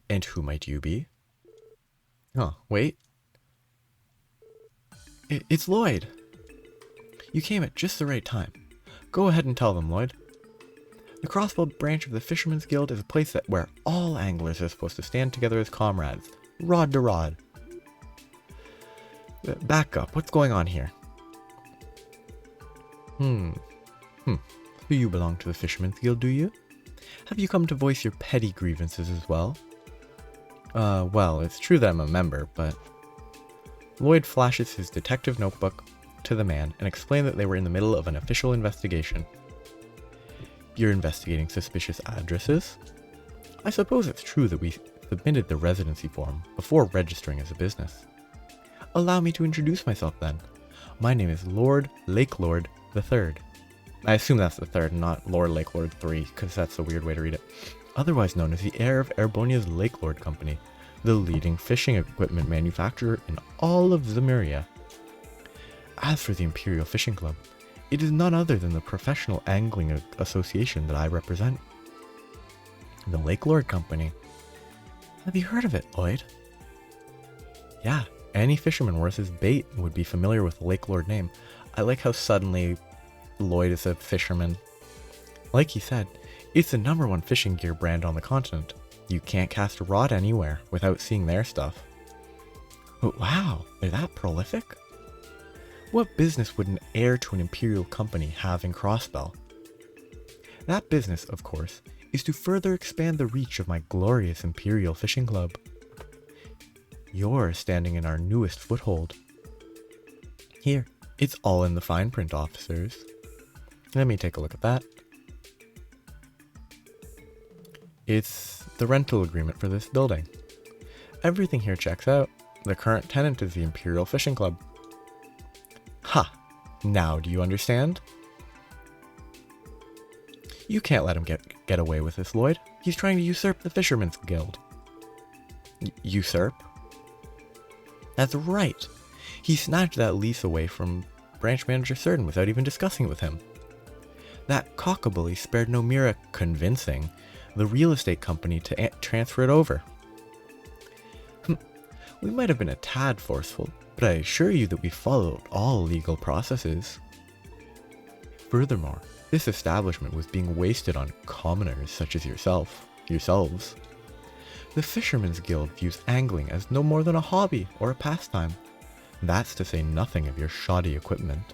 And who might you be? Oh, wait. It's Lloyd. You came at just the right time. Go ahead and tell them, Lloyd. The Crossbell branch of the Fisherman's Guild is a place where all anglers are supposed to stand together as comrades, rod to rod. Back up. What's going on here? So you belong to the Fisherman's Guild, do you? Have you come to voice your petty grievances as well? Well, it's true that I'm a member, but... Lloyd flashes his detective notebook to the man and explains that they were in the middle of an official investigation. You're investigating suspicious addresses? I suppose it's true that we submitted the residency form before registering as a business. Allow me to introduce myself then. My name is Lord Lakelord III. I assume that's the 3rd, not Lord Lakelord 3, because that's a weird way to read it. Otherwise known as the heir of Erbonia's Lakelord Company, the leading fishing equipment manufacturer in all of Zemuria. As for the Imperial Fishing Club, it is none other than the professional angling association that I represent. The Lakelord Company. Have you heard of it, Lloyd? Yeah, any fisherman worth his bait would be familiar with the Lakelord name. I like how suddenly Lloyd is a fisherman. Like he said, it's the #1 fishing gear brand on the continent. You can't cast a rod anywhere without seeing their stuff. Oh, wow, they're that prolific? What business would an heir to an imperial company have in Crossbell? That business, of course, is to further expand the reach of my glorious imperial fishing club. You're standing in our newest foothold. Here, it's all in the fine print, officers. Let me take a look at that. It's the rental agreement for this building. Everything here checks out. The current tenant is the Imperial Fishing Club. Ha! Now do you understand? You can't let him get away with this, Lloyd. He's trying to usurp the Fisherman's Guild. Usurp? That's right. He snatched that lease away from branch manager Certain without even discussing it with him. That cockabully spared no mere convincing the real estate company to transfer it over. We might have been a tad forceful, but I assure you that we followed all legal processes. Furthermore, this establishment was being wasted on commoners such as yourselves. The Fisherman's Guild views angling as no more than a hobby or a pastime. That's to say nothing of your shoddy equipment.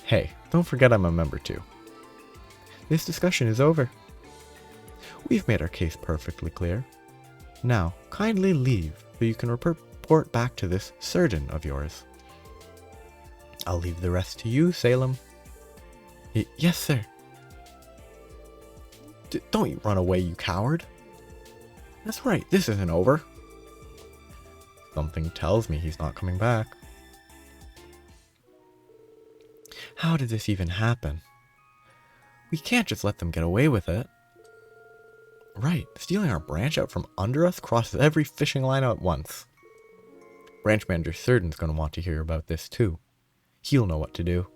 Hey, don't forget I'm a member too. This discussion is over. We've made our case perfectly clear. Now, kindly leave so you can report back to this surgeon of yours. I'll leave the rest to you, Salem. Yes, sir. Don't you run away, you coward. That's right, this isn't over. Something tells me he's not coming back. How did this even happen? We can't just let them get away with it. Right, stealing our branch out from under us crosses every fishing line at once. Branch manager Cerden's going to want to hear about this too. He'll know what to do.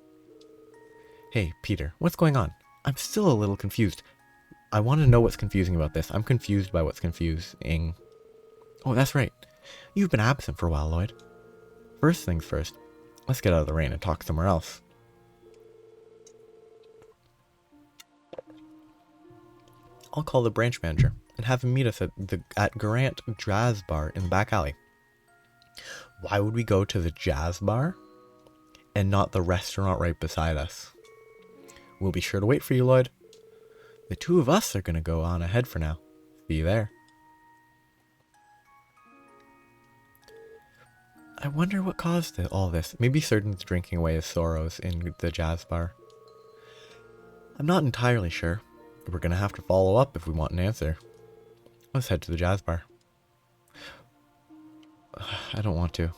Hey, Peter, what's going on? I'm still a little confused. I want to know what's confusing about this. I'm confused by what's confusing. Oh, that's right. You've been absent for a while, Lloyd. First things first, let's get out of the rain and talk somewhere else. I'll call the branch manager and have him meet us at Grant Jazz Bar in the back alley. Why would we go to the jazz bar and not the restaurant right beside us? We'll be sure to wait for you, Lloyd. The two of us are going to go on ahead for now. See you there. I wonder what caused all this. Maybe Cerden's drinking away his sorrows in the jazz bar. I'm not entirely sure. We're going to have to follow up if we want an answer. Let's head to the jazz bar. I don't want to.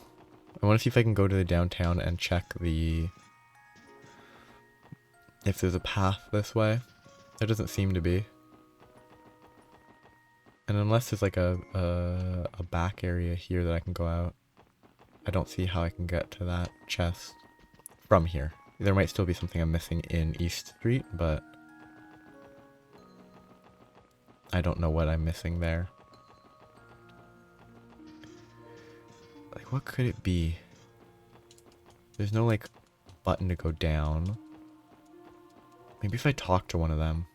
I want to see if I can go to the downtown and check if there's a path this way. There doesn't seem to be. And unless there's like a back area here that I can go out, I don't see how I can get to that chest from here. There might still be something I'm missing in East Street, but I don't know what I'm missing there. Like, what could it be? There's no, like, button to go down. Maybe if I talk to one of them.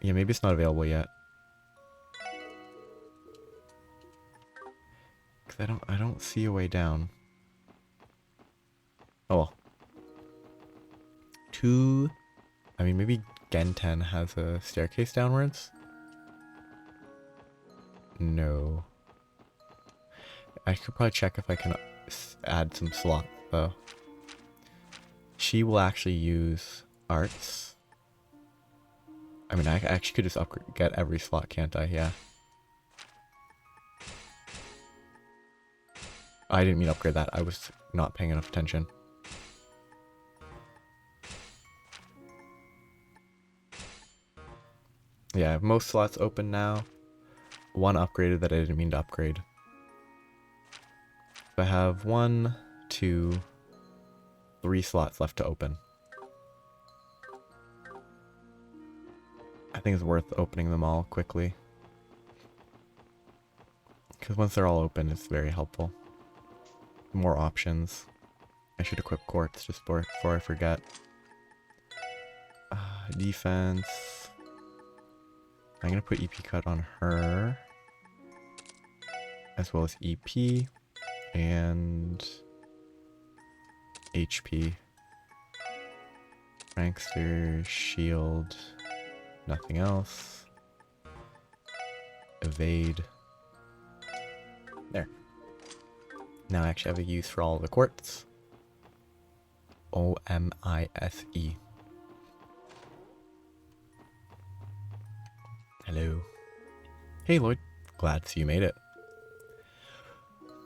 Yeah, maybe it's not available yet. Cause I don't see a way down. Oh well. I mean, maybe Genten has a staircase downwards? No. I could probably check if I can add some slots, though. She will actually use arts. I mean, I actually could just get every slot, can't I? Yeah. I didn't mean to upgrade that. I was not paying enough attention. Yeah, I have most slots open now. One upgraded that I didn't mean to upgrade. I have 1, 2, 3 slots left to open. I think it's worth opening them all quickly. Because once they're all open, it's very helpful. More options. I should equip quartz just before I forget. Defense. I'm going to put EP cut on her, as well as EP and HP. Prankster, shield, nothing else. Evade. There. Now I actually have a use for all the quartz. O-M-I-S-E. Hello. Hey Lloyd, glad to see you made it.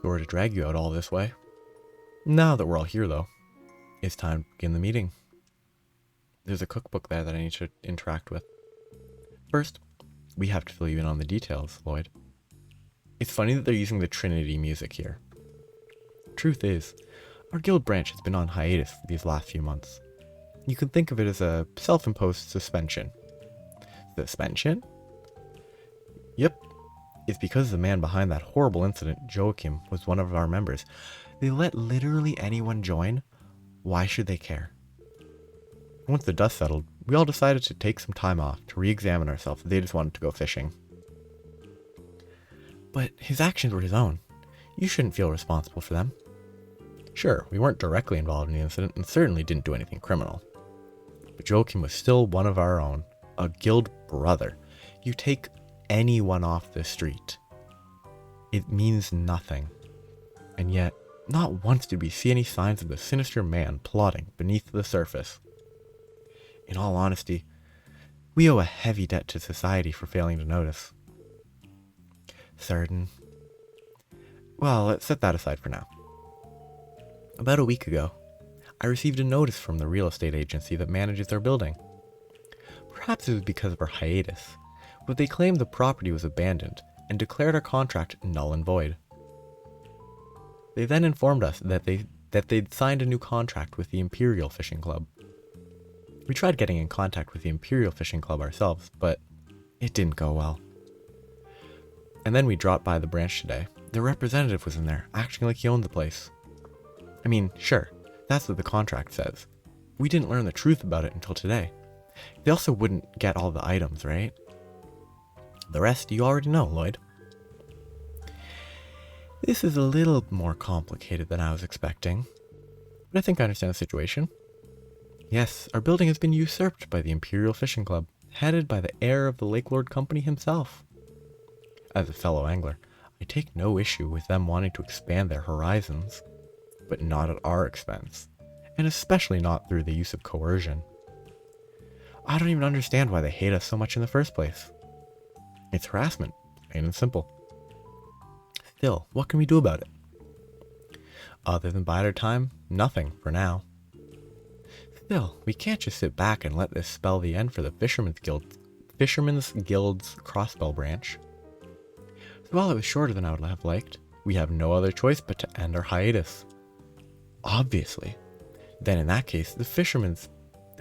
Sorry to drag you out all this way. Now that we're all here though, it's time to begin the meeting. There's a cookbook there that I need to interact with. First, we have to fill you in on the details, Lloyd. It's funny that they're using the Trinity music here. Truth is, our guild branch has been on hiatus for these last few months. You can think of it as a self-imposed suspension. Suspension? Yep. It's because the man behind that horrible incident, Joachim, was one of our members. They let literally anyone join. Why should they care? Once the dust settled, we all decided to take some time off to re-examine ourselves. They just wanted to go fishing. But his actions were his own. You shouldn't feel responsible for them. Sure, we weren't directly involved in the incident and certainly didn't do anything criminal. But Joachim was still one of our own, a guild brother. You take anyone off the street, it means nothing. And yet, not once did we see any signs of the sinister man plotting beneath the surface. In all honesty, we owe a heavy debt to society for failing to notice. Certain. Well, let's set that aside for now. About a week ago, I received a notice from the real estate agency that manages our building. Perhaps it was because of our hiatus, but they claimed the property was abandoned and declared our contract null and void. They then informed us that they'd signed a new contract with the Imperial Fishing Club. We tried getting in contact with the Imperial Fishing Club ourselves, but it didn't go well. And then we dropped by the branch today. Their representative was in there, acting like he owned the place. I mean, sure, that's what the contract says. We didn't learn the truth about it until today. They also wouldn't get all the items, right? The rest you already know, Lloyd. This is a little more complicated than I was expecting, but I think I understand the situation. Yes, our building has been usurped by the Imperial Fishing Club, headed by the heir of the Lake Lord Company himself. As a fellow angler, I take no issue with them wanting to expand their horizons, but not at our expense, and especially not through the use of coercion. I don't even understand why they hate us so much in the first place. It's harassment, plain and simple. Still, what can we do about it? Other than bide our time, nothing for now. Still, we can't just sit back and let this spell the end for the Fisherman's Guild's Crossbell branch. So while it was shorter than I would have liked, we have no other choice but to end our hiatus. Obviously. Then in that case, the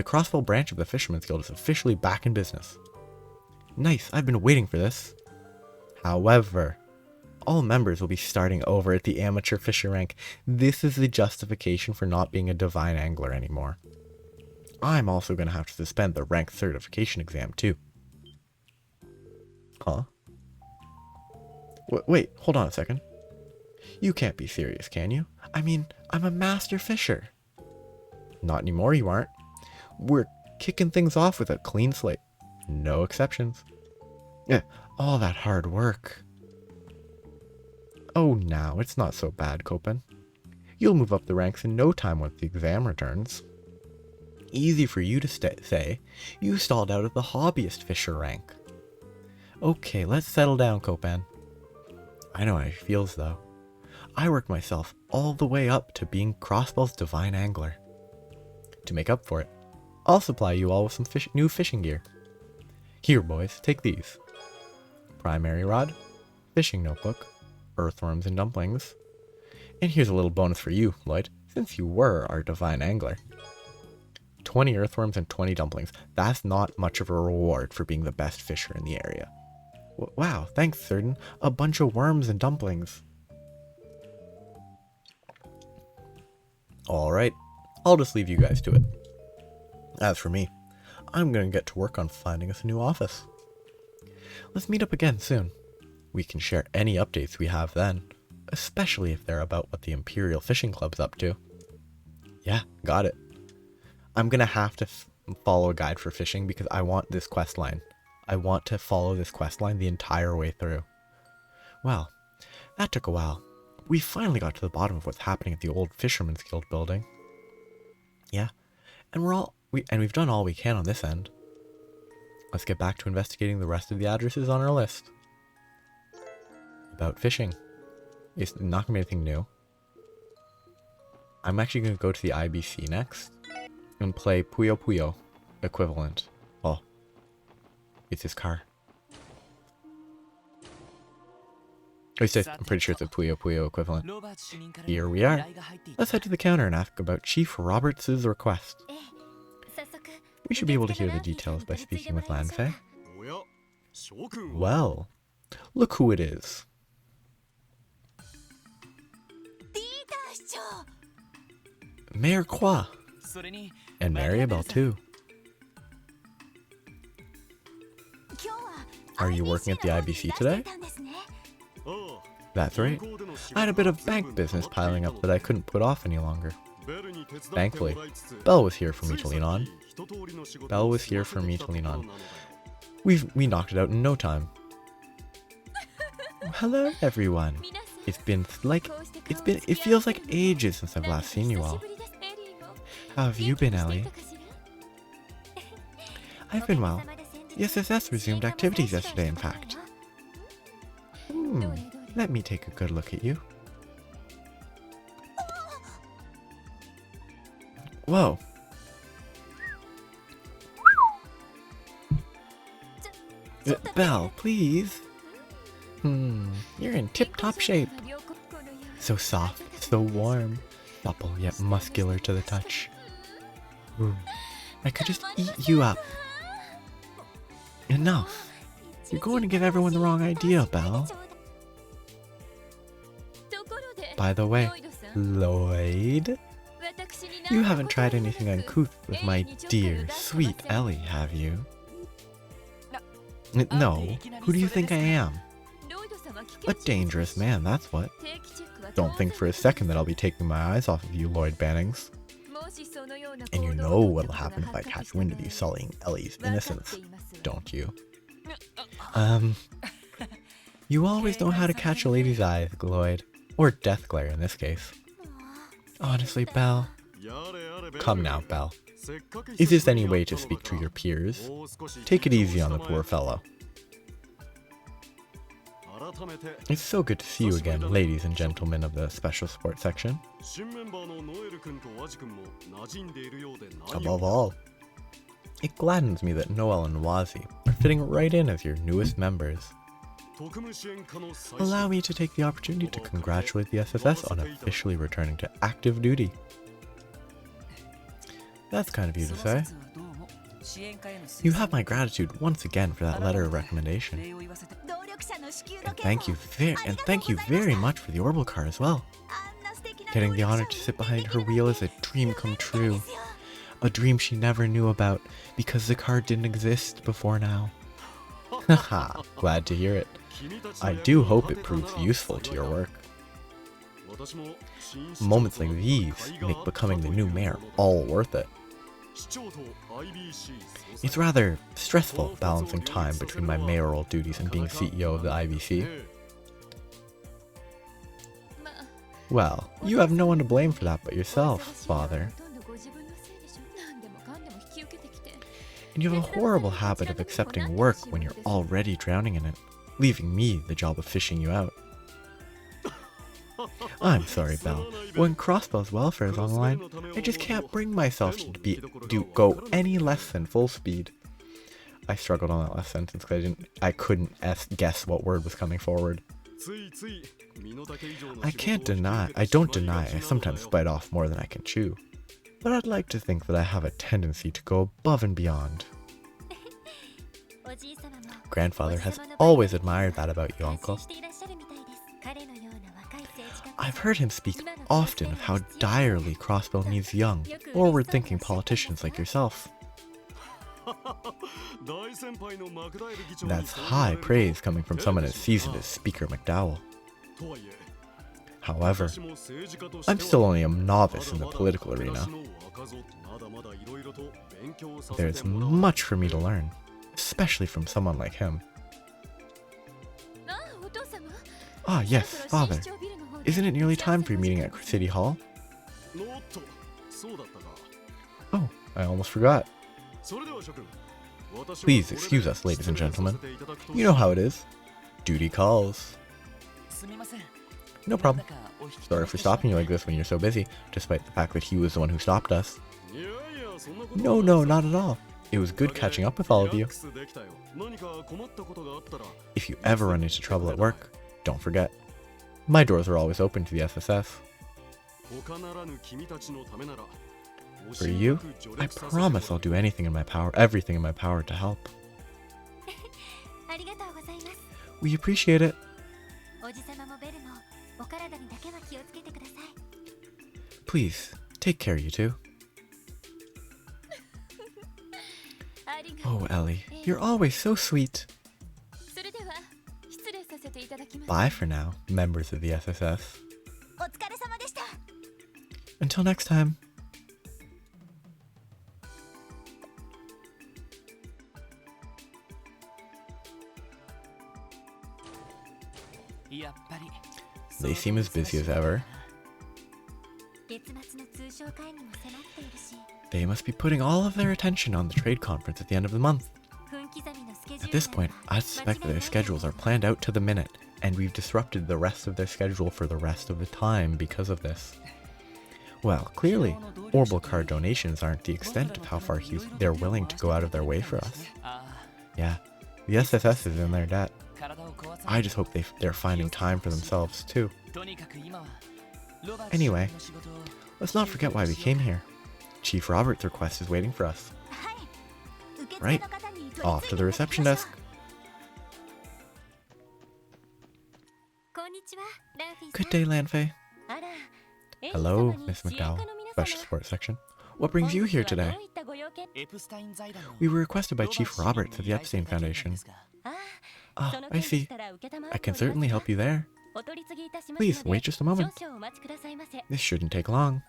Crossbell branch of the Fisherman's Guild is officially back in business. Nice, I've been waiting for this. However, all members will be starting over at the amateur fisher rank. This is the justification for not being a divine angler anymore. I'm also going to have to suspend the rank certification exam too. Huh? Wait, hold on a second. You can't be serious, can you? I mean, I'm a master fisher. Not anymore, you aren't. We're kicking things off with a clean slate. No exceptions. Yeah, all that hard work. Oh, now it's not so bad, Copen. You'll move up the ranks in no time once the exam returns. Easy for you to say. You stalled out at the hobbyist fisher rank. Okay, let's settle down, Copen. I know how it feels, though. I worked myself all the way up to being Crossbell's divine angler. To make up for it, I'll supply you all with some new fishing gear. Here, boys, take these. Primary rod, fishing notebook, earthworms and dumplings. And here's a little bonus for you, Lloyd, since you were our divine angler. 20 earthworms and 20 dumplings. That's not much of a reward for being the best fisher in the area. Wow, thanks, Certain. A bunch of worms and dumplings. Alright, I'll just leave you guys to it. As for me, I'm going to get to work on finding us a new office. Let's meet up again soon. We can share any updates we have then, especially if they're about what the Imperial Fishing Club's up to. Yeah, got it. I'm gonna have to follow a guide for fishing because I want this quest line. I want to follow this quest line the entire way through. Well, that took a while. We finally got to the bottom of what's happening at the old Fisherman's Guild building. Yeah, and we've done all we can on this end. Let's get back to investigating the rest of the addresses on our list. About fishing. It's not gonna be anything new. I'm actually gonna go to the IBC next and play Puyo Puyo equivalent. Oh, it's his car. At least I'm pretty sure it's a Puyo Puyo equivalent. Here we are. Let's head to the counter and ask about Chief Roberts' request. We should be able to hear the details by speaking with Lanfei. Well, look who it is. Mayor Kwa. And Maribel too. Are you working at the IBC today? That's right. I had a bit of bank business piling up that I couldn't put off any longer. Thankfully, Belle was here for me to lean on. We knocked it out in no time. Hello, everyone. It feels like ages since I've last seen you all. How have you been, Ellie? I've been well. The SSS resumed activities yesterday, in fact. Let me take a good look at you. Whoa. Belle, please. You're in tip-top shape. So soft, so warm, supple yet muscular to the touch. Ooh, I could just eat you up. Enough. You're going to give everyone the wrong idea, Belle. By the way, Lloyd, you haven't tried anything uncouth with my dear, sweet Ellie, have you? No, who do you think I am? A dangerous man, that's what. Don't think for a second that I'll be taking my eyes off of you, Lloyd Bannings. And you know what'll happen if I catch wind of you sullying Ellie's innocence, don't you? You always know how to catch a lady's eye, Lloyd. Or death glare in this case. Honestly, Belle. Come now, Belle. Is this any way to speak to your peers? Take it easy on the poor fellow. It's so good to see you again, ladies and gentlemen of the Special Support section. Above all, it gladdens me that Noel and Wazi are fitting right in as your newest members. Allow me to take the opportunity to congratulate the SSS on officially returning to active duty. That's kind of you to say. You have my gratitude once again for that letter of recommendation. And thank you very much for the orbital car as well. Getting the honor to sit behind her wheel is a dream come true. A dream she never knew about because the car didn't exist before now. Haha, glad to hear it. I do hope it proves useful to your work. Moments like these make becoming the new mayor all worth it. It's rather stressful balancing time between my mayoral duties and being CEO of the IBC. Well, you have no one to blame for that but yourself, father. And you have a horrible habit of accepting work when you're already drowning in it, leaving me the job of fishing you out. I'm sorry, Belle. When Crossbell's welfare is on the line, I just can't bring myself to go any less than full speed. I struggled on that last sentence because I couldn't guess what word was coming forward. I don't deny I sometimes bite off more than I can chew. But I'd like to think that I have a tendency to go above and beyond. Grandfather has always admired that about you, Uncle. I've heard him speak often of how direly Crossbell needs young, forward-thinking politicians like yourself. That's high praise coming from someone as seasoned as Speaker McDowell. However, I'm still only a novice in the political arena. There's much for me to learn, especially from someone like him. Ah, yes, Father. Isn't it nearly time for your meeting at City Hall? Oh, I almost forgot. Please excuse us, ladies and gentlemen. You know how it is. Duty calls. No problem. Sorry for stopping you like this when you're so busy, despite the fact that he was the one who stopped us. No, not at all. It was good catching up with all of you. If you ever run into trouble at work, don't forget, my doors are always open to the SSS. For you, I promise I'll do everything in my power to help. We appreciate it. Please, take care, you two. Oh, Ellie, you're always so sweet. Bye for now, members of the SSS. Until next time. They seem as busy as ever. They must be putting all of their attention on the trade conference at the end of the month. At this point, I suspect that their schedules are planned out to the minute, and we've disrupted the rest of their schedule for the rest of the time because of this. Well, clearly, Orbital card donations aren't the extent of how far they're willing to go out of their way for us. Yeah, the SSS is in their debt. I just hope they're finding time for themselves, too. Anyway, let's not forget why we came here. Chief Robert's request is waiting for us. Right, off to the reception desk. Good day, Lanfei. Hello, Miss McDowell, Special Support Section. What brings you here today? We were requested by Chief Roberts of the Epstein Foundation. Ah, I see. I can certainly help you there. Please, wait just a moment. This shouldn't take long.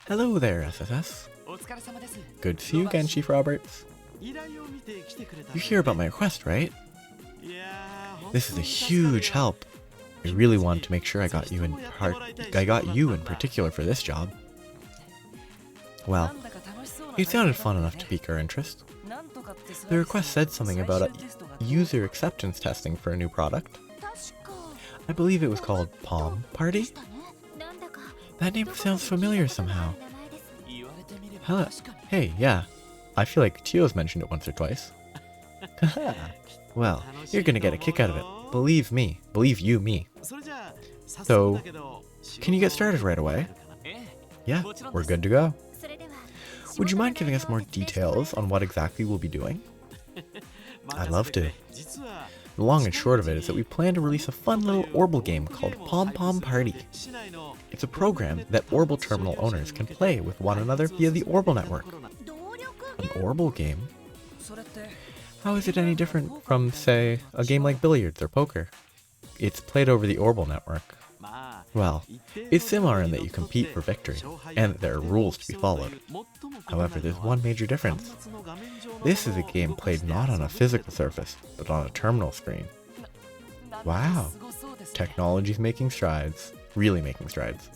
Hello there, SSS. Good to see you again, Chief Roberts. You hear about my request, right? This is a huge help. I really wanted to make sure I got you in particular for this job. Well, it sounded fun enough to pique our interest. The request said something about user acceptance testing for a new product. I believe it was called Pom Party? That name sounds familiar somehow. Hello. Hey, yeah. I feel like Tio's mentioned it once or twice. Well, you're gonna get a kick out of it. Believe me. Believe you me. So, can you get started right away? Yeah, we're good to go. Would you mind giving us more details on what exactly we'll be doing? I'd love to. The long and short of it is that we plan to release a fun little Orbital game called Pom Pom Party. It's a program that Orbital terminal owners can play with one another via the Orbital network. An Orbital game? How is it any different from, say, a game like billiards or poker? It's played over the Orbital network. Well, it's similar in that you compete for victory, and that there are rules to be followed. However, there's one major difference. This is a game played not on a physical surface, but on a terminal screen. Wow, technology's making strides, really making strides.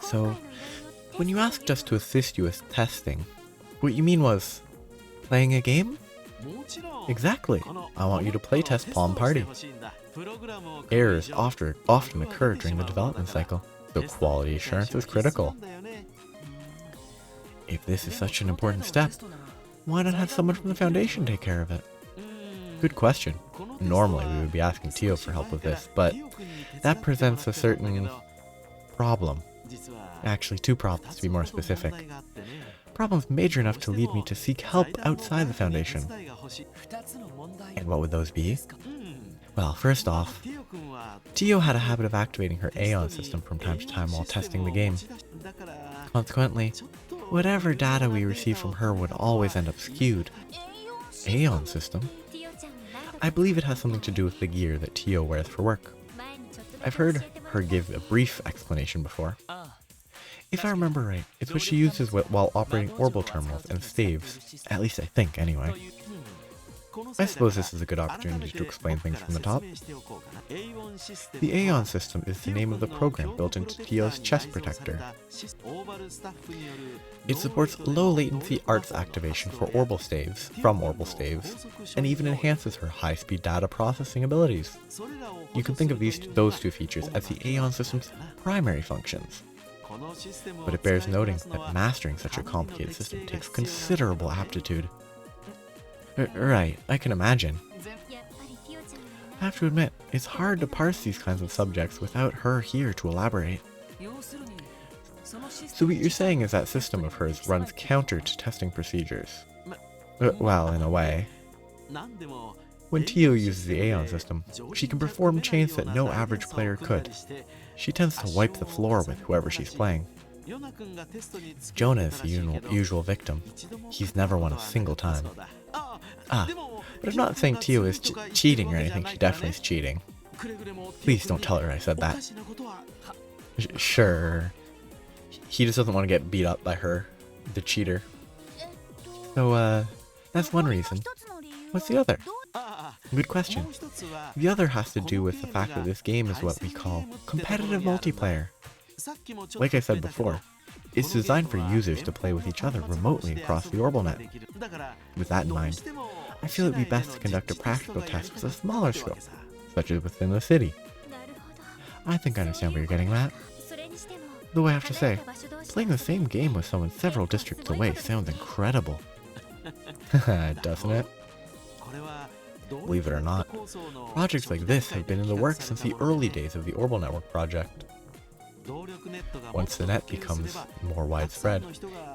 So, when you asked us to assist you with testing, what you mean was playing a game? Exactly. I want you to playtest Pom Party. Errors often occur during the development cycle, so quality assurance is critical. If this is such an important step, why not have someone from the Foundation take care of it? Good question. Normally we would be asking Tio for help with this, but that presents a certain problem. Actually, two problems to be more specific. Problems major enough to lead me to seek help outside the Foundation. And what would those be? Well, first off, Tio had a habit of activating her Aeon system from time to time while testing the game. Consequently, whatever data we received from her would always end up skewed. Aeon system? I believe it has something to do with the gear that Tio wears for work. I've heard her give a brief explanation before. If I remember right, it's what she uses while operating orbital terminals and staves, at least I think anyway. I suppose this is a good opportunity to explain things from the top. The Aeon system is the name of the program built into Tio's chest protector. It supports low latency arts activation for orbital staves, and even enhances her high-speed data processing abilities. You can think of those two features as the Aeon system's primary functions. But it bears noting that mastering such a complicated system takes considerable aptitude. Right, I can imagine. I have to admit, it's hard to parse these kinds of subjects without her here to elaborate. So what you're saying is that system of hers runs counter to testing procedures. Well, in a way. When Tio uses the Aeon system, she can perform chains that no average player could. She tends to wipe the floor with whoever she's playing. Jonah is the usual victim. He's never won a single time. But I'm not saying Tio is cheating or anything, she definitely is cheating. Please don't tell her I said that. Sure. He just doesn't want to get beat up by her, the cheater. So, that's one reason. What's the other? Good question. The other has to do with the fact that this game is what we call competitive multiplayer. Like I said before, it's designed for users to play with each other remotely across the orbital net. With that in mind, I feel it would be best to conduct a practical test with a smaller scope, such as within the city. I think I understand where you're getting at. Though I have to say, playing the same game with someone several districts away sounds incredible. Doesn't it? Believe it or not, projects like this have been in the works since the early days of the Orbital Network project. Once the net becomes more widespread,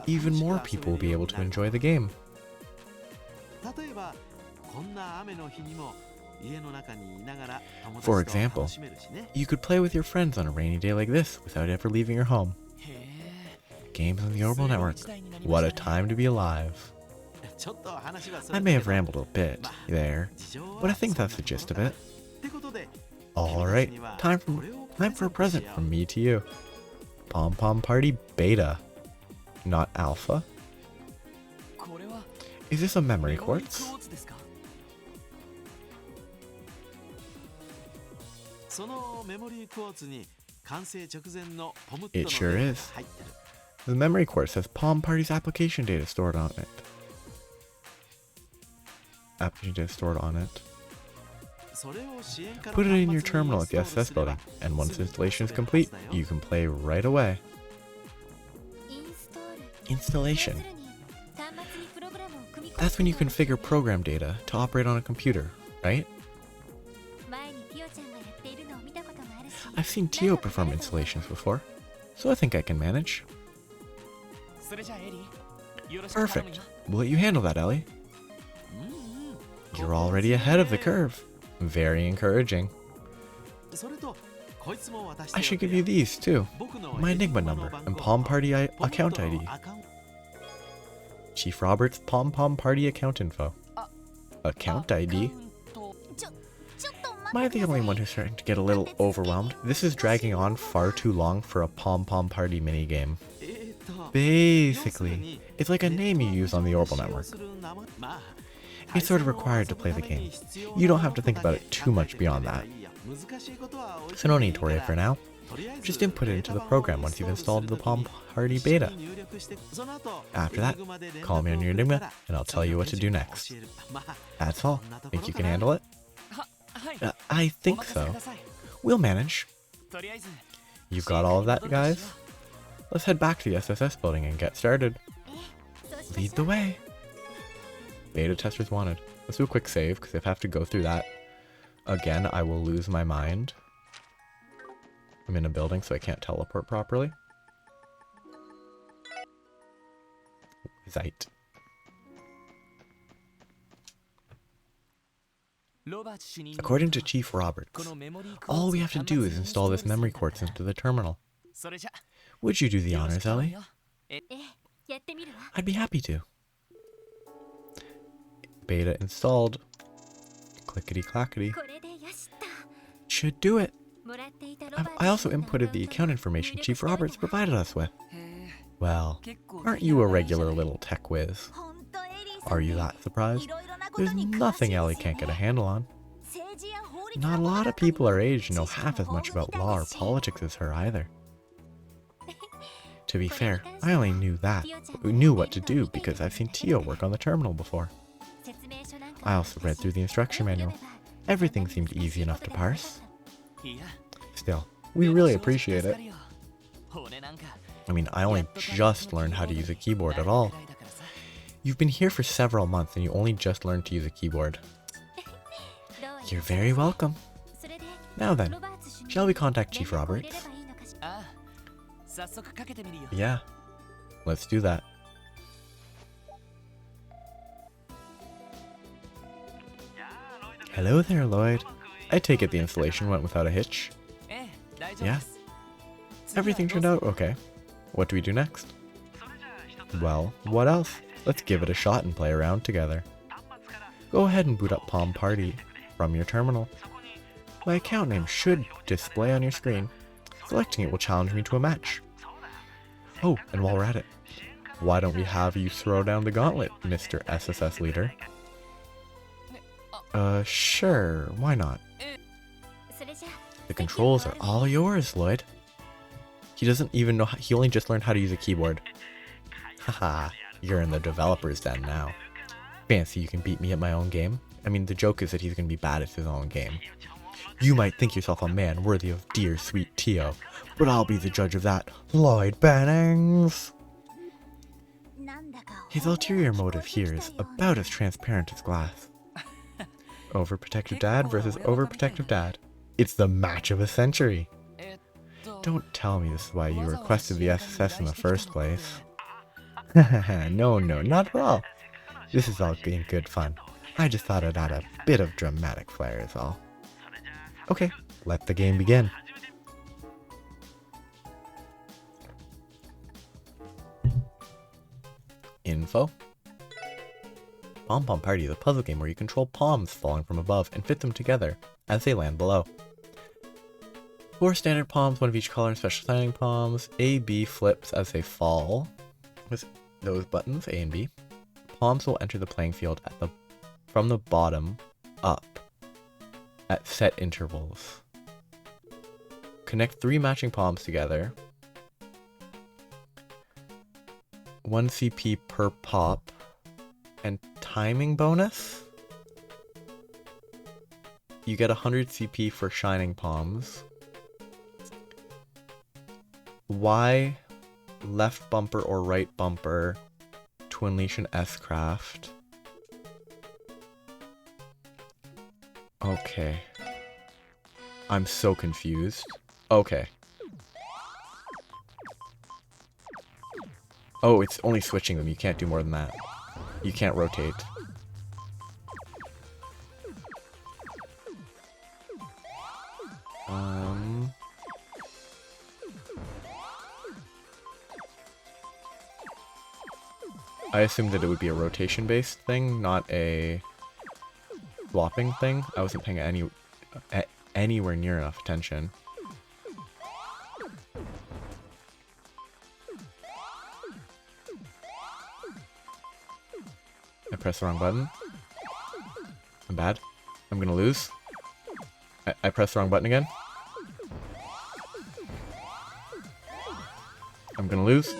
even more people will be able to enjoy the game. For example, you could play with your friends on a rainy day like this without ever leaving your home. Games on the Orbital Network. What a time to be alive. I may have rambled a bit there, but I think that's the gist of it. Alright, time for a present from me to you. Pom Pom Party Beta, not Alpha. Is this a memory quartz? It sure is. The memory quartz has Pom Party's application data stored on it. Put it in your terminal at the SS building, and once installation is complete, you can play right away. Installation. That's when you configure program data to operate on a computer, right? I've seen Tio perform installations before, so I think I can manage. Perfect. We'll let you handle that, Ellie. You're already ahead of the curve. Very encouraging. I should give you these, too. My Enigma number and Pom Party account ID. Chief Robert's Pom Pom Party account info. Account ID? Am I the only one who's starting to get a little overwhelmed? This is dragging on far too long for a Pom Pom Party minigame. Basically, it's like a name you use on the Orbital Network. It's sort of required to play the game. You don't have to think about it too much beyond that. So no need to worry for now. Just input it into the program once you've installed the Pom Party Beta. After that, call me on your Enigma and I'll tell you what to do next. That's all. Think you can handle it? I think so. We'll manage. You've got all of that, guys? Let's head back to the SSS building and get started. Lead the way. Beta testers wanted. Let's do a quick save, because if I have to go through that again, I will lose my mind. I'm in a building, so I can't teleport properly. Zeit. According to Chief Roberts, all we have to do is install this memory quartz into the terminal. Would you do the honors, Ellie? I'd be happy to. Beta installed. Clickety clackety. Should do it. I also inputted the account information Chief Roberts provided us with. Well, aren't you a regular little tech whiz? Are you that surprised? There's nothing Ellie can't get a handle on. Not a lot of people our age know half as much about law or politics as her either. To be fair, I only knew what to do because I've seen Tio work on the terminal before. I also read through the instruction manual. Everything seemed easy enough to parse. Still, we really appreciate it. I mean, I only just learned how to use a keyboard at all. You've been here for several months and you only just learned to use a keyboard. You're very welcome. Now then, shall we contact Chief Roberts? Yeah, let's do that. Hello there, Lloyd. I take it the installation went without a hitch. Yeah. Everything turned out okay. What do we do next? Well, what else? Let's give it a shot and play around together. Go ahead and boot up Pom Party from your terminal. My account name should display on your screen. Selecting it will challenge me to a match. Oh, and while we're at it, why don't we have you throw down the gauntlet, Mr. SSS Leader? Sure, why not? The controls are all yours, Lloyd. He doesn't even know he only just learned how to use a keyboard. Haha, you're in the developer's den now. Fancy you can beat me at my own game? I mean, the joke is that he's gonna be bad at his own game. You might think yourself a man worthy of dear sweet Tio, but I'll be the judge of that, Lloyd Bannings! His ulterior motive here is about as transparent as glass. Overprotective dad versus overprotective dad. It's the match of a century! Don't tell me this is why you requested the SSS in the first place. No, not at all. This is all in good fun. I just thought I'd add a bit of dramatic flair is all. Okay, let the game begin. Info. Pom Pom Party is a puzzle game where you control poms falling from above and fit them together as they land below. 4 standard poms, 1 of each color, and special signing poms. A, B flips as they fall. With those buttons, A and B. Poms will enter the playing field from the bottom up at set intervals. Connect 3 matching poms together. 1 CP per pop. And timing bonus? You get 100 CP for shining poms. Y, left bumper or right bumper to unleash an S-craft. Okay. I'm so confused. Okay. Oh, it's only switching them. You can't do more than that. You can't rotate. I assumed that it would be a rotation-based thing, not a swapping thing. I wasn't paying anywhere near enough attention. I pressed the wrong button. I'm bad. I'm gonna lose. I pressed the wrong button again. I'm gonna lose.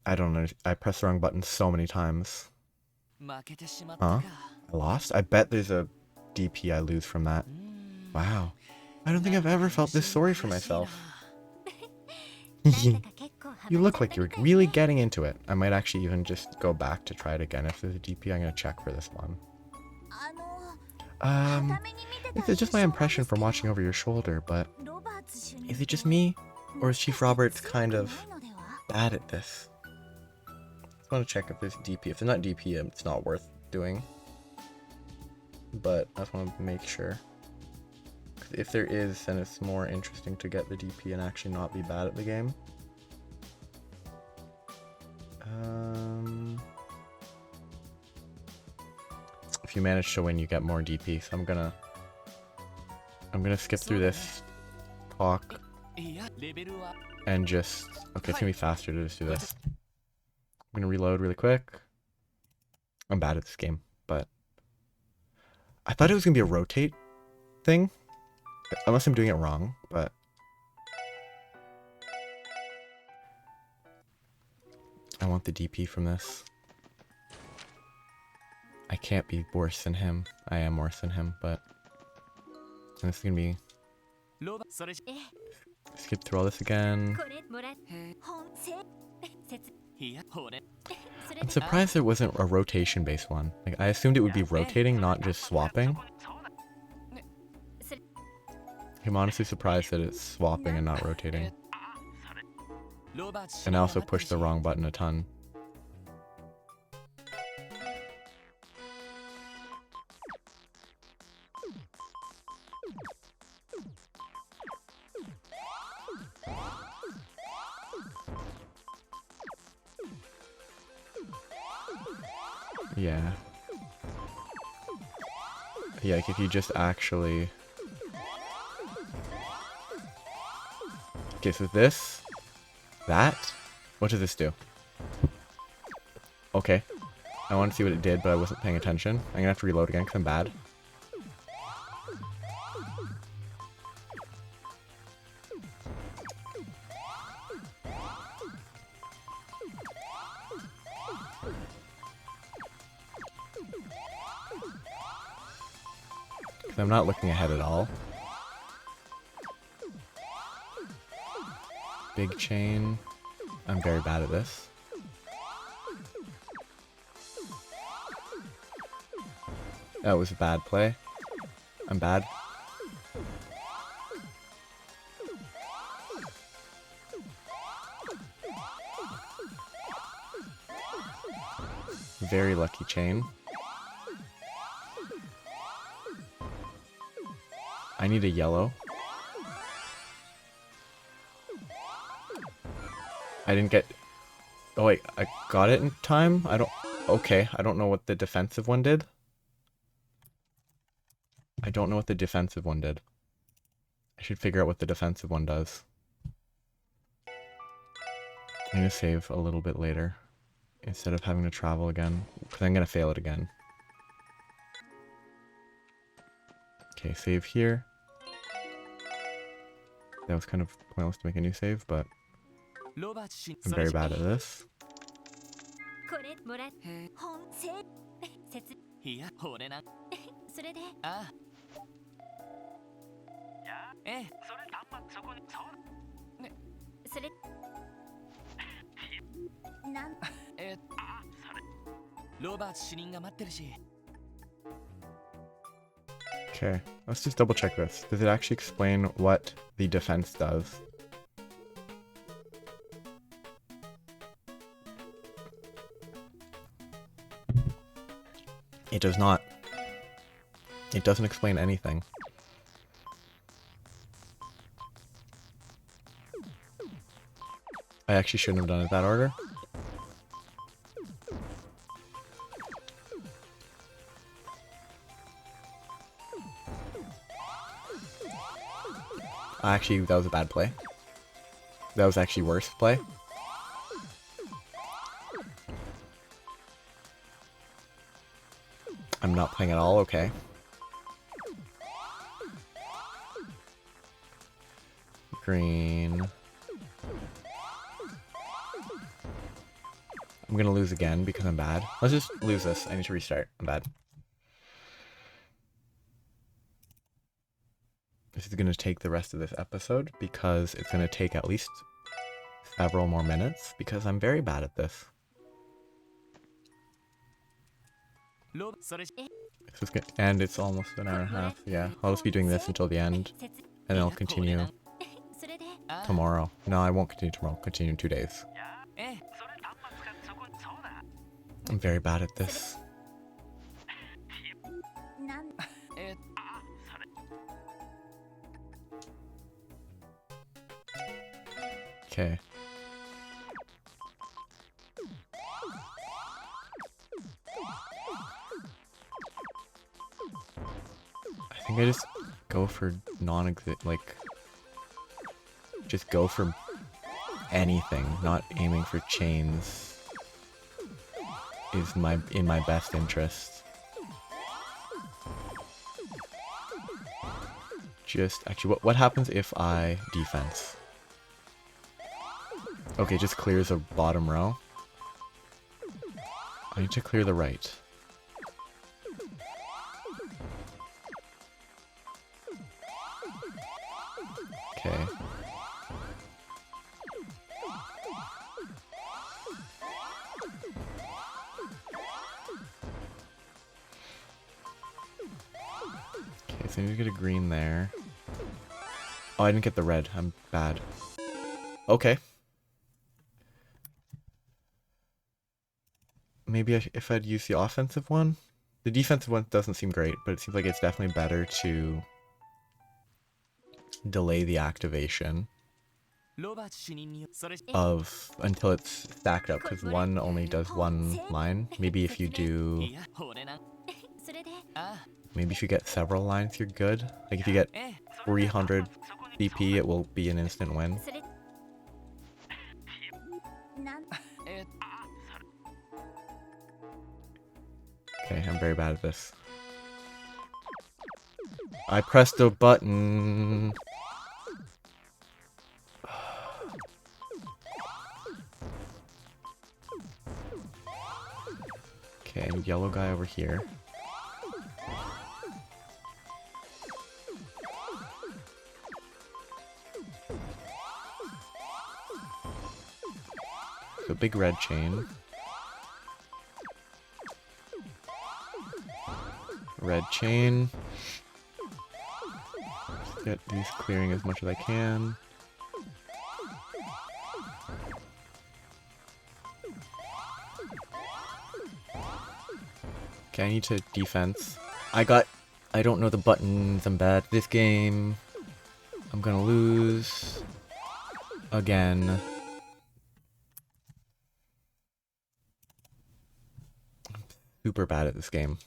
I don't know. I pressed the wrong button so many times. Huh? I lost? I bet there's a DP I lose from that. Wow. I don't think I've ever felt this sorry for myself. You look like you're really getting into it. I might actually even just go back to try it again. If there's a DP, I'm gonna check for this one. This is just my impression from watching over your shoulder, but is it just me? Or is Chief Roberts kind of bad at this? I want to check if there's DP. If there's not DP, it's not worth doing. but I just want to make sure. 'Cause if there is, then it's more interesting to get the DP and actually not be bad at the game. If you manage to win, you get more DP. So I'm gonna skip through this talk and just okay. It's gonna be faster to just do this. I'm gonna reload really quick. I'm bad at this game, but I thought it was gonna be a rotate thing, unless I'm doing it wrong. But I want the DP from this. I can't be worse than him. I am worse than him, but and this is gonna be skip through all this again. I'm surprised there wasn't a rotation based one. Like I assumed it would be rotating, not just swapping. I'm honestly surprised that it's swapping and not rotating. And I also pushed the wrong button a ton. Yeah. Yeah, like if you just actually... Okay, so this... That? What does this do? Okay. I want to see what it did, but I wasn't paying attention. I'm gonna have to reload again because I'm bad. I'm not looking ahead at all. Big chain. I'm very bad at this. That was a bad play. I'm bad. Very lucky chain. I need a yellow. I didn't get... Oh wait, I got it in time? I don't... Okay, I don't know what the defensive one did. I don't know what the defensive one did. I should figure out what the defensive one does. I'm gonna save a little bit later. Instead of having to travel again. Because I'm gonna fail it again. Okay, save here. That was kind of pointless to make a new save, but I'm very bad at this. Okay, let's just double check this. Does it actually explain what the defense does? It does not. It doesn't explain anything. I actually shouldn't have done it that order. Actually, that was a bad play. That was actually worse play. I'm not playing at all, okay. Green. I'm gonna lose again because I'm bad. Let's just lose this. I need to restart. I'm bad. This is gonna take the rest of this episode because it's gonna take at least several more minutes because I'm very bad at this. And it's almost an hour and a half. Yeah, I'll just be doing this until the end, and then I'll continue tomorrow. No, I won't continue tomorrow. I'll continue in 2 days. I'm very bad at this. Okay. I think I just go for just go for anything, not aiming for chains is in my best interest. Actually, what happens if I defense? Okay, just clears the bottom row. I need to clear the right. Okay. Okay, so I need to get a green there. Oh, I didn't get the red. I'm bad. Okay. Maybe if I'd use the offensive one? The defensive one doesn't seem great, but it seems like it's definitely better to delay the activation of until it's stacked up, because one only does one line. Maybe if you do... Maybe if you get several lines, you're good. Like if you get 300 CP, it will be an instant win. Okay, I'm very bad at this. I pressed a button. Okay, yellow guy over here. So big red chain. Red chain. Get these clearing as much as I can. Okay, I need to defense. I don't know the buttons. I'm bad at this game. I'm gonna lose. Again. I'm super bad at this game.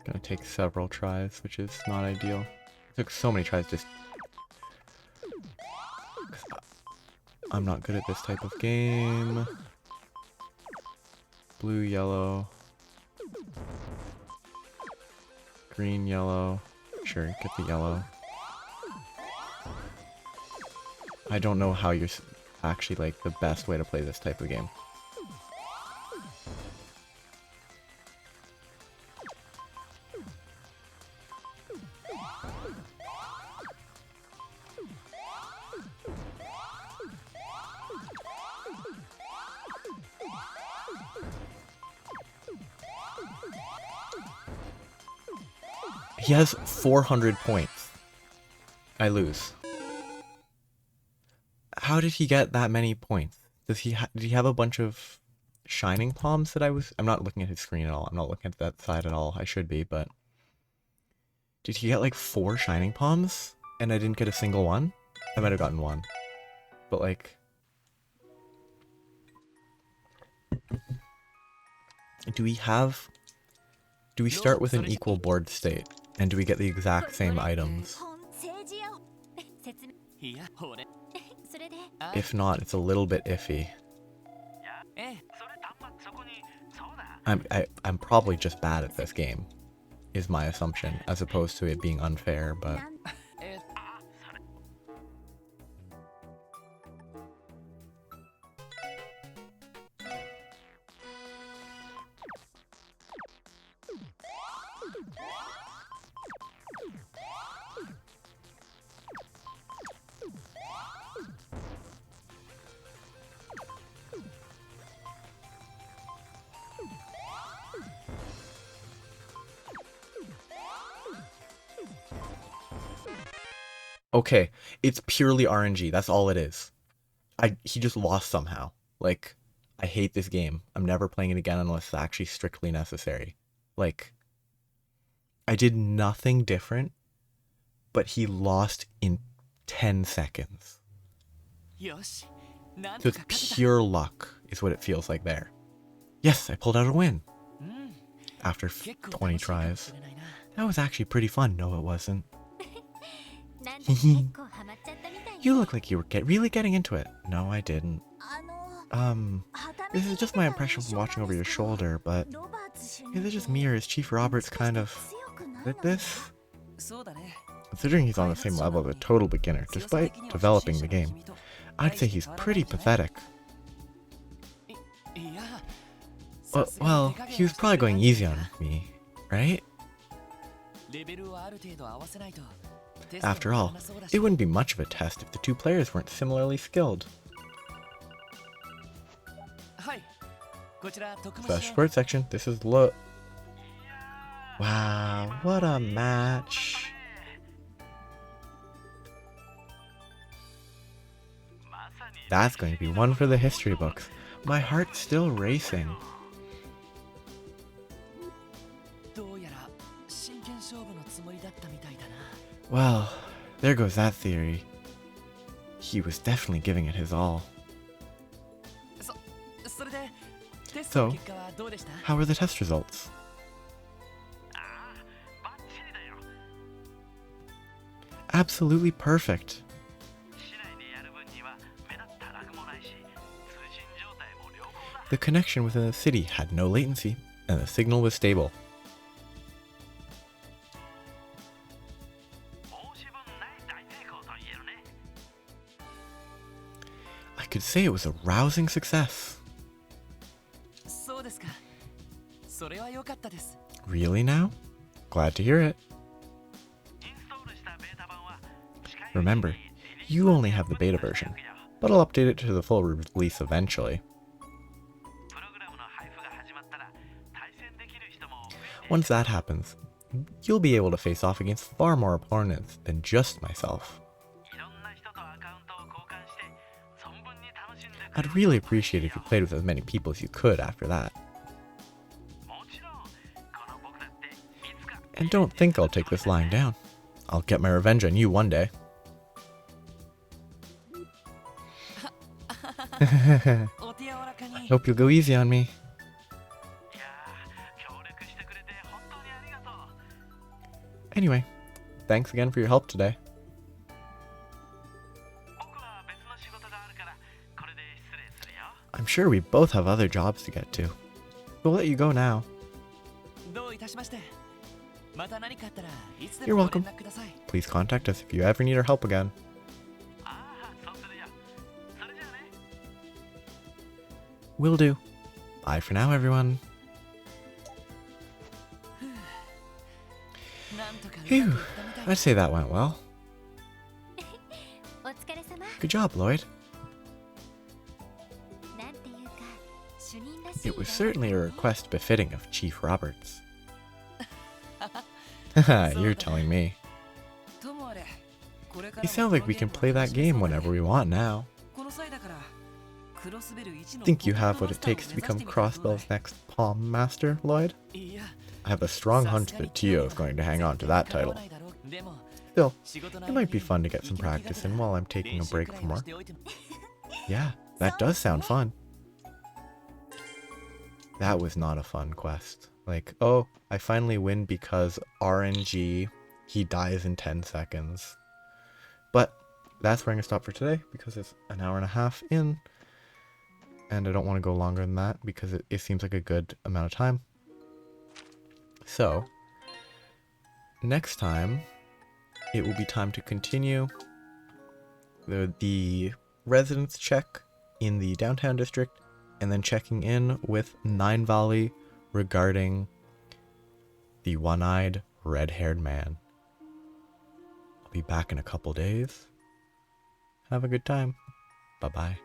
Gonna take several tries, which is not ideal. It took so many tries just... I'm not good at this type of game. Blue, yellow. Green, yellow. Sure, get the yellow. I don't know how you're actually like the best way to play this type of game. He has 400 points. I lose. How did he get that many points? Did he have a bunch of shining palms that I'm not looking at his screen at all. I'm not looking at that side at all. I should be, but... Did he get like 4 shining palms? And I didn't get a single one? I might have gotten one. But like... Do we start with an equal board state? And do we get the exact same items? If not, it's a little bit iffy. I'm probably just bad at this game, is my assumption, as opposed to it being unfair, but... Okay, it's purely RNG. That's all it is. He just lost somehow. Like, I hate this game. I'm never playing it again unless it's actually strictly necessary. Like, I did nothing different, but he lost in 10 seconds. So it's pure luck, is what it feels like there. Yes, I pulled out a win. After 20 tries. That was actually pretty fun. No, it wasn't. You look like you were really getting into it. No, I didn't. This is just my impression from watching over your shoulder, but is it just me or is Chief Roberts kind of at this? Considering he's on the same level as a total beginner, despite developing the game, I'd say he's pretty pathetic. Well, he was probably going easy on me, right? After all, it wouldn't be much of a test if the two players weren't similarly skilled. Slash sports section, this is Wow, what a match. That's going to be one for the history books. My heart's still racing. Well, there goes that theory. He was definitely giving it his all. So, how were the test results? Absolutely perfect. The connection within the city had no latency, and the signal was stable. I could say it was a rousing success. Really now? Glad to hear it. Remember, you only have the beta version, but I'll update it to the full release eventually. Once that happens, you'll be able to face off against far more opponents than just myself. I'd really appreciate it if you played with as many people as you could after that. And don't think I'll take this lying down. I'll get my revenge on you one day. I hope you'll go easy on me. Anyway, thanks again for your help today. I'm sure we both have other jobs to get to. We'll let you go now. You're welcome. Please contact us if you ever need our help again. Will do. Bye for now, everyone. Phew, I'd say that went well. Good job, Lloyd. It was certainly a request befitting of Chief Roberts. Haha, you're telling me. It sounds like we can play that game whenever we want now. Think you have what it takes to become Crossbell's next Pom Master, Lloyd? I have a strong hunch that Tio is going to hang on to that title. Still, it might be fun to get some practice in while I'm taking a break from work. Yeah, that does sound fun. That was not a fun quest. Like, oh, I finally win because RNG, he dies in 10 seconds. But that's where I'm going to stop for today because it's an hour and a half in. And I don't want to go longer than that because it seems like a good amount of time. So, next time, it will be time to continue the residence check in the downtown district and then checking in with Nine Valley regarding the one-eyed, red-haired man. I'll be back in a couple days. Have a good time. Bye-bye.